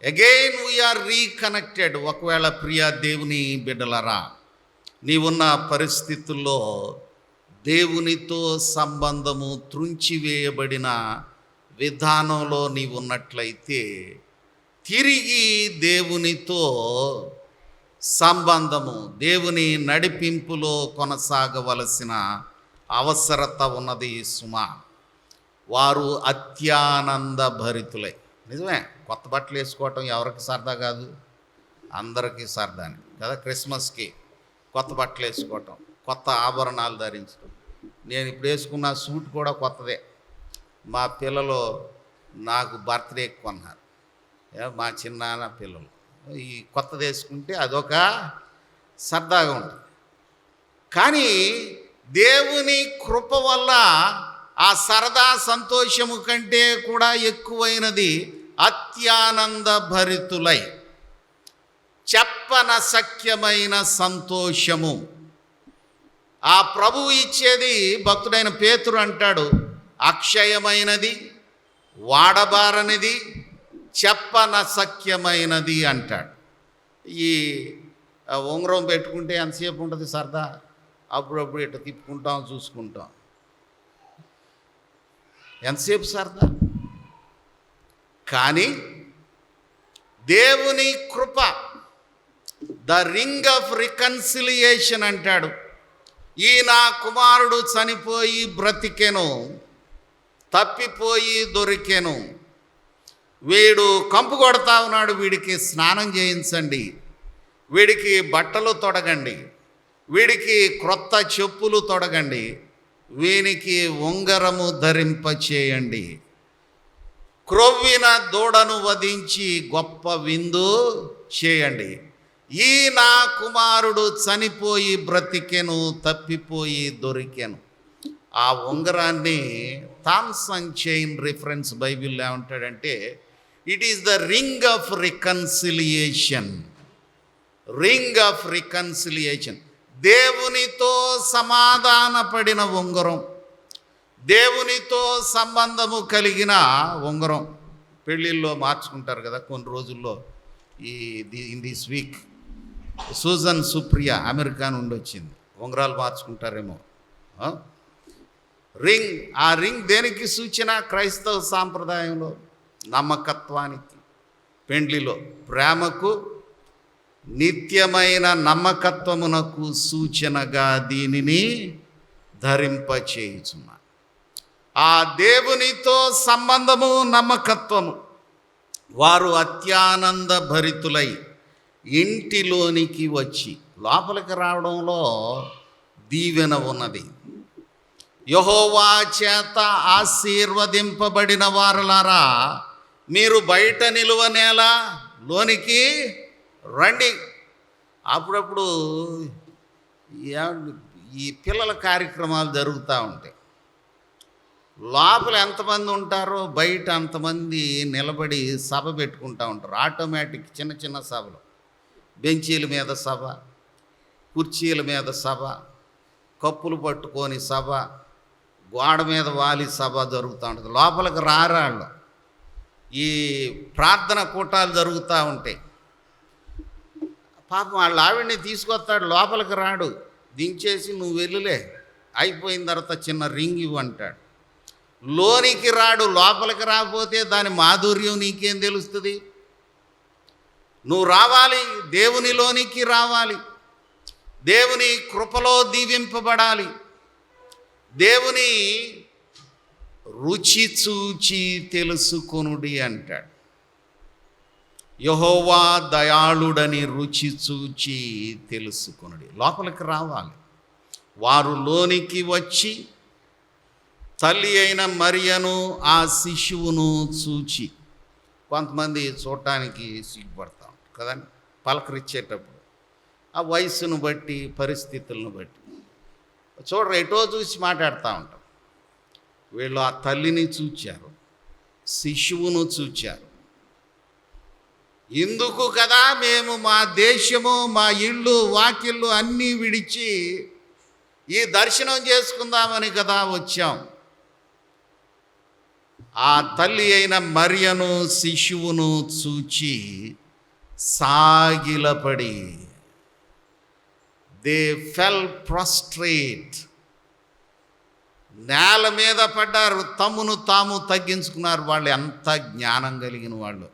again we are reconnected. ఒకవేళ ప్రియ దేవుని బిడ్డలరా, నీవున్న పరిస్థితుల్లో దేవునితో సంబంధము త్రుంచివేయబడిన విధానంలో నీవున్నట్లయితే తిరిగి దేవునితో సంబంధము, దేవుని నడిపింపులో కొనసాగవలసిన అవసరత ఉన్నది సుమా. వారు అత్యానంద భరితులై. నిజమే, కొత్త బట్టలు వేసుకోవటం ఎవరికి సరదా కాదు, అందరికీ సరదాని కదా. క్రిస్మస్కి కొత్త బట్టలు వేసుకోవటం, కొత్త ఆభరణాలు ధరించడం. నేను ఇప్పుడు వేసుకున్న సూట్ కూడా కొత్తదే. మా పిల్లలు నాకు బర్త్డే కొన్నారు, మా చిన్నాన్న పిల్లలు. ఈ కొత్తది వేసుకుంటే అదొక సరదాగా ఉంటుంది. కానీ దేవుని కృప వల్ల ఆ సరదా సంతోషము కంటే కూడా ఎక్కువైనది అత్యానంద భరితులై చెప్పనశక్యమైన సంతోషము. ఆ ప్రభువు ఇచ్చేది, భక్తుడైన పేతురు అంటాడు, అక్షయమైనది, వాడబారనిది, చెప్పనశక్యమైనది అంటాడు. ఈ ఉంగరం పెట్టుకుంటే ఎంతసేపు ఉంటుంది సరదా, అప్పుడప్పుడు ఇట్లా తిప్పుకుంటాం, చూసుకుంటాం, ఎంతసేపు సరదా. కానీ దేవుని కృప, ద రింగ్ ఆఫ్ రికన్సిలియేషన్ అంటాడు. ఈ నా కుమారుడు చనిపోయి బ్రతికెను, తప్పిపోయి దొరికెను, వీడు కంపు కొడతా ఉన్నాడు, వీడికి స్నానం చేయించండి, వీడికి బట్టలు తొడగండి, వీడికి క్రొత్త చెప్పులు తొడగండి, వీనికి ఉంగరము ధరింపచేయండి, క్రొవ్విన దూడను వధించి గొప్ప విందు చేయండి. ఈ నా కుమారుడు చనిపోయి బ్రతికెను, తప్పిపోయి దొరికెను. ఆ ఉంగరాన్ని థామ్సన్ చైన్ రిఫరెన్స్ బైబిల్లో ఏమంటాడంటే, it is the ring of reconciliation. Ring of reconciliation, దేవునితో సమాధానపడిన ఉంగరం, దేవునితో సంబంధము కలిగిన ఉంగరం. పెళ్ళిళ్ళలో మార్చుకుంటారు కదా కొన్ని రోజుల్లో. In this week Susan Supriya America నుండి వచ్చింది, ఉంగరాలు మార్చుకుంటారేమో. రింగ్, ఆ రింగ్ దేనికి సూచన? క్రైస్తవ సాంప్రదాయంలో నమ్మకత్వానికి, పెండ్లిలో ప్రేమకు, నిత్యమైన నమ్మకత్వమునకు సూచనగా దీనిని ధరింపచేయుచున్నా. ఆ దేవునితో సంబంధము, నమ్మకత్వము, వారు అత్యానంద భరితులై ఇంటిలోనికి వచ్చి, లోపలికి రావడంలో దీవెన ఉన్నది. యెహోవా చేత ఆశీర్వదింపబడిన వారలారా, మీరు బయట నిలువనేల లోనికి రండి. అప్పుడప్పుడు ఈ పిల్లల కార్యక్రమాలు జరుగుతూ ఉంటాయి. లోపల ఎంతమంది ఉంటారో బయట అంతమంది నిలబడి సభ పెట్టుకుంటూ ఉంటారు. ఆటోమేటిక్ చిన్న చిన్న సభలు, బెంచీల మీద సభ, కుర్చీల మీద సభ, కప్పులు పట్టుకొని సభ, గోడ మీద వాలి సభ జరుగుతూ ఉంటుంది. లోపలికి రారాళ్ళు. ఈ ప్రార్థన కూటాలు జరుగుతూ ఉంటాయి. పాపం వాళ్ళ ఆవిడ్ని తీసుకొస్తాడు, లోపలికి రాడు, దించేసి నువ్వు వెళ్ళులే, అయిపోయిన తర్వాత చిన్న రింగ్ ఇవ్వంటాడు. లోనికి రాడు. లోపలికి రాకపోతే దాని మాధుర్యం నీకేం తెలుస్తుంది? నువ్వు రావాలి, దేవునిలోనికి రావాలి, దేవుని కృపలో దీవింపబడాలి, దేవుని రుచి చూచి తెలుసుకొనుడి అంటాడు. యెహోవా దయాళుడని రుచి చూచి తెలుసుకొనుడి. లోపలికి రావాలి. వారు లోనికి వచ్చి తల్లి అయిన మరియను ఆ శిశువును చూచి, కొంతమంది చూడటానికి సిగ్గుపడతా ఉంటారు కదండి పలకరించేటప్పుడు, ఆ వయసును బట్టి, పరిస్థితులను బట్టి చూడరు, ఎటో చూసి మాట్లాడుతూ ఉంటాం. వీళ్ళు ఆ తల్లిని చూచారు, శిశువును చూచారు. ఇందుకు కదా మేము మా దేశము, మా ఇళ్ళు, వాకిళ్ళు అన్నీ విడిచి ఈ దర్శనం చేసుకుందామని కదా వచ్చాం. ఆ తల్లి అయిన మరియను, శిశువును చూచి సాగిలపడి, దే ఫెల్ ప్రాస్ట్రేట్, నేల మీద పడ్డారు, తమ్మును తాము తగ్గించుకున్నారు. వాళ్ళు ఎంత జ్ఞానం కలిగిన వాళ్ళు.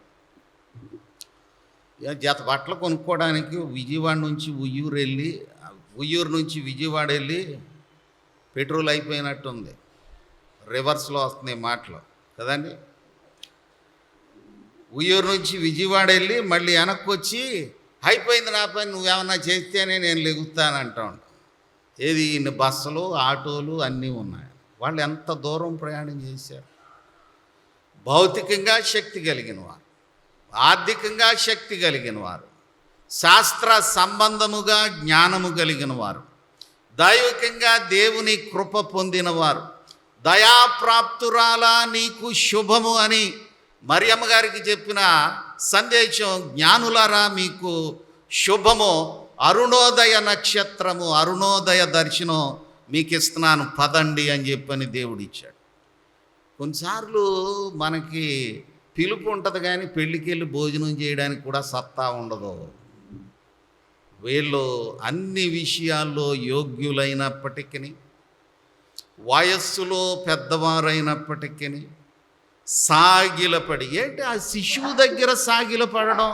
జత బట్టలు కొనుక్కోవడానికి విజయవాడ నుంచి ఉయ్యూరు వెళ్ళి, ఉయ్యూరు నుంచి విజయవాడ వెళ్ళి పెట్రోల్ అయిపోయినట్టుంది, రివర్స్లో వస్తున్నాయి మాటలు కదండి. ఉయ్యూరు నుంచి విజయవాడ వెళ్ళి మళ్ళీ వెనక్కి వచ్చి అయిపోయింది నా పని, నువ్వేమన్నా చేస్తేనే నేను లెగుస్తానంటా ఉంటాను. ఏది ఇన్ని బస్సులు, ఆటోలు అన్నీ ఉన్నాయి. వాళ్ళు ఎంత దూరం ప్రయాణం చేశారు. భౌతికంగా శక్తి కలిగిన వారు, ఆర్థికంగా శక్తి కలిగిన వారు, శాస్త్ర సంబంధముగా జ్ఞానము కలిగిన వారు, దైవికంగా దేవుని కృప పొందినవారు. దయాప్రాప్తురాలా నీకు శుభము అని మరియమ్మ గారికి చెప్పిన సందేశం, జ్ఞానులారా మీకు శుభము, అరుణోదయ నక్షత్రము, అరుణోదయ దర్శనం మీకు ఇస్తున్నాను, పదండి అని చెప్పని దేవుడు ఇచ్చాడు. కొన్నిసార్లు మనకి పిలుపు ఉంటుంది కానీ పెళ్ళికి వెళ్ళి భోజనం చేయడానికి కూడా సత్తా ఉండదు. వీళ్ళు అన్ని విషయాల్లో యోగ్యులైనప్పటికీ, వయస్సులో పెద్దవారైనప్పటికీ సాగిలపడి, ఏంటి ఆ శిశువు దగ్గర సాగిలపడడం?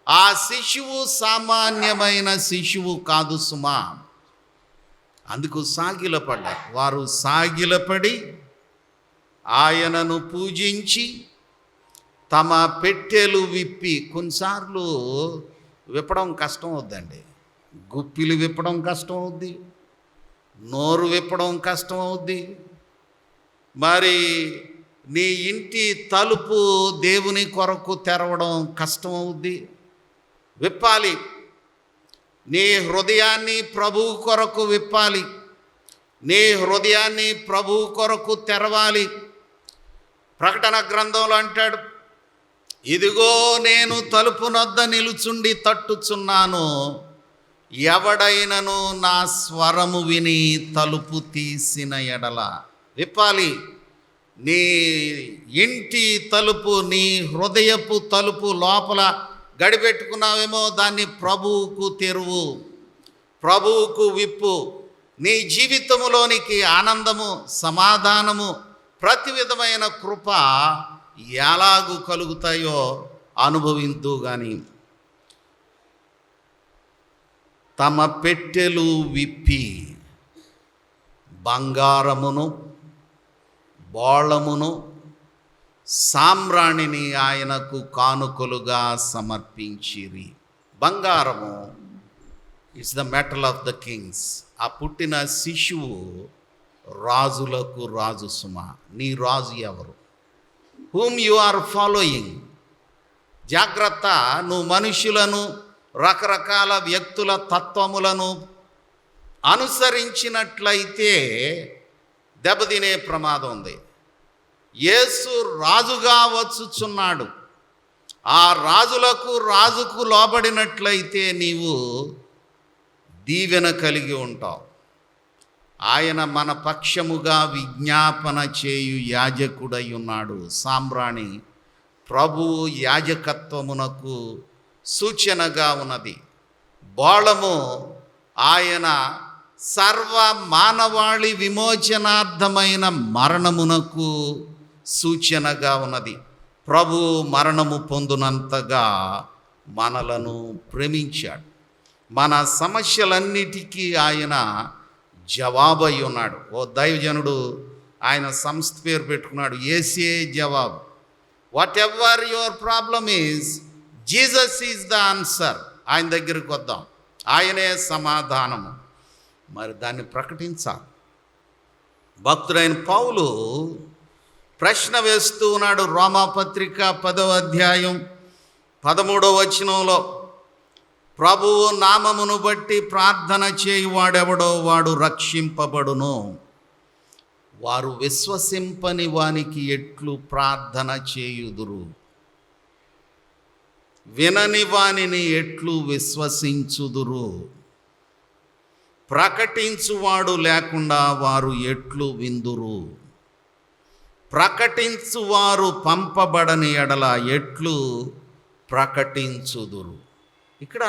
ఆ శిశువు సామాన్యమైన శిశువు కాదు సుమా. అందుకు సాగిలపడ్డారు. వారు సాగిలపడి ఆయనను పూజించి తమ పెట్టెలు విప్పి, కొన్నిసార్లు విప్పడం కష్టం అవుద్దండి. గుప్పిలు విప్పడం కష్టం అవుద్ది, నోరు విప్పడం కష్టం అవుద్ది. మరి నీ ఇంటి తలుపు దేవుని కొరకు తెరవడం కష్టం అవుద్ది. విప్పాలి. నీ హృదయాన్ని ప్రభువు కొరకు విప్పాలి. నీ హృదయాన్ని ప్రభువు కొరకు తెరవాలి. ప్రకటన గ్రంథంలో అంటాడు, ఇదిగో నేను తలుపు నొద్ద నిలుచుండి తట్టుచున్నాను, ఎవడైనను నా స్వరము విని తలుపు తీసిన ఎడల. విప్పాలి. నీ ఇంటి తలుపు, నీ హృదయపు తలుపు లోపల గడిపెట్టుకున్నావేమో, దాన్ని ప్రభువుకు తెరువు, ప్రభువుకు విప్పు. నీ జీవితంలోనికి ఆనందము, సమాధానము, ప్రతి విధమైన కృప ఎలాగూ కలుగుతాయో అనుభవింతు గాని. తమ పెట్టెలు విప్పి బంగారమును, బోళమును, సామ్రాణిని ఆయనకు కానుకలుగా సమర్పించిరి. బంగారము it's the metal of the Kings. ఆ పుట్టిన శిశువు రాజులకు రాజు సుమ. నీ రాజు ఎవరు? whom you are following. జాగ్రత్త, నువ్వు మనుషులను, రకరకాల వ్యక్తుల తత్వములను అనుసరించినట్లయితే దెబ్బతినే ప్రమాదం ఉంది. యేసు రాజుగా వచ్చుచున్నాడు. ఆ రాజుకు లోబడినట్లయితే నీవు దీవెన కలిగి ఉంటావు. ఆయన మన పక్షముగా విజ్ఞాపన చేయు యాజకుడై ఉన్నాడు. సామ్రాణి ప్రభువు యాజకత్వమునకు సూచనగా ఉన్నది. బోళము ఆయన సర్వ మానవాళి విమోచనార్థమైన మరణమునకు సూచనగా ఉన్నది. ప్రభు మరణము పొందునంతగా మనలను ప్రేమించాడు. మన సమస్యలన్నిటికీ ఆయన జవాబై ఉన్నాడు. ఓ దైవజనుడు ఆయన సంస్థ పేరు పెట్టుకున్నాడు, ఏసే జవాబు. What ever your problem is, Jesus is the answer. ఆయన దగ్గరికి వద్దాం, ఆయనే సమాధానము. మరి దాన్ని ప్రకటించాలి. భక్తుడైన పౌలు ప్రశ్న వేస్తూ ఉన్నాడు. రోమాపత్రిక 10వ అధ్యాయం 13వ వచనంలో, ప్రభువు నామమును బట్టి ప్రార్థన చేయువాడెవడో వాడు రక్షింపబడును. వారు విశ్వసింపని వానికి ఎట్లు ప్రార్థన చేయుదురు? వినని వానిని ఎట్లు విశ్వసించుదురు? ప్రకటించువాడు లేకుండా వారు ఎట్లు విందురు? ప్రకటించువారు పంపబడని ఎడల ఎట్లు ప్రకటించుదురు? ఇక్కడ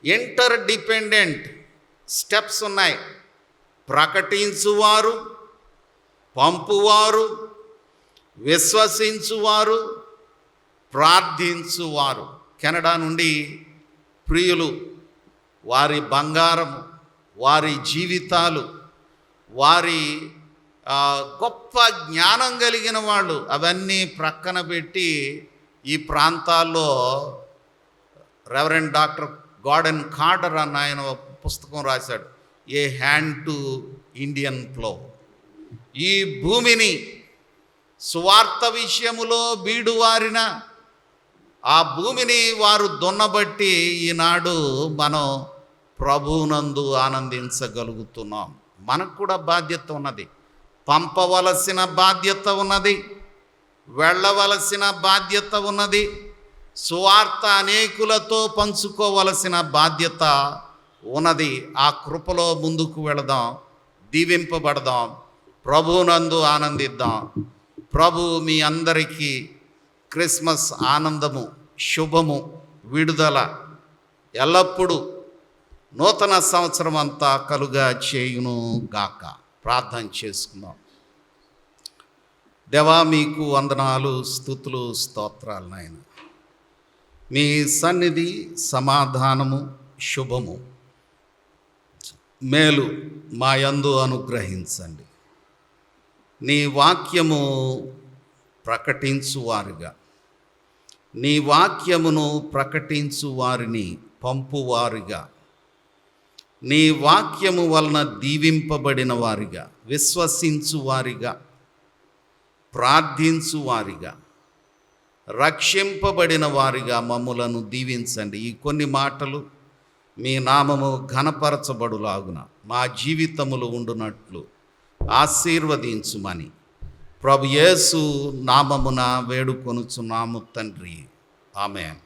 ఇంటర్ డిపెండెంట్ స్టెప్స్ ఉన్నాయి. ప్రకటించువారు, పంపువారు, విశ్వసించువారు, ప్రార్థించువారు. కెనడా నుండి ప్రియులు వారి బంగారము, వారి జీవితాలు, వారి గొప్ప జ్ఞానం కలిగిన వాళ్ళు అవన్నీ ప్రక్కన పెట్టి ఈ ప్రాంతాల్లో రెవరెండ్ డాక్టర్ గార్డెన్ కార్టర్ అన్న ఆయన పుస్తకం రాశాడు, ఏ హ్యాండ్ టు ఇండియన్ ప్లో. ఈ భూమిని సువార్త విషయములో బీడువారిన ఆ భూమిని వారు దున్నబట్టి ఈనాడు మనం ప్రభువునందు ఆనందించగలుగుతున్నాం. మనకు కూడా బాధ్యత ఉన్నది, పంపవలసిన బాధ్యత ఉన్నది, వెళ్ళవలసిన బాధ్యత ఉన్నది, సువార్త అనేకులతో పంచుకోవలసిన బాధ్యత ఉన్నది. ఆ కృపలో ముందుకు వెళదాం, దీవింపబడదాం, ప్రభువునందు ఆనందిద్దాం. ప్రభు మీ అందరికీ క్రిస్మస్ ఆనందము, శుభము, విడుదల ఎల్లప్పుడూ నూతన సంవత్సరం అంతా కలుగా చేయును గాక. ప్రార్థన చేసుకుందాం. దేవా, మీకు వందనాలు, స్తుతులు, స్తోత్రాలు నాయన. మీ సన్నిధి సమాధానము, శుభము, మేలు మా యందు అనుగ్రహించండి. నీ వాక్యము ప్రకటించువారుగా, నీ వాక్యమును ప్రకటించు వారిని పంపువారుగా, నీ వాక్యము వలన దీవింపబడిన వారిగా, విశ్వసించు వారిగా, ప్రార్థించు వారిగా, రక్షింపబడిన వారిగా మమ్ములను దీవించండి. ఈ కొన్ని మాటలు మీ నామము ఘనపరచబడులాగున మా జీవితములు ఉండునట్లు ఆశీర్వదించుమని ప్రభు యేసు నామమున వేడుకొనుచున్నాము తండ్రి. ఆమేన్.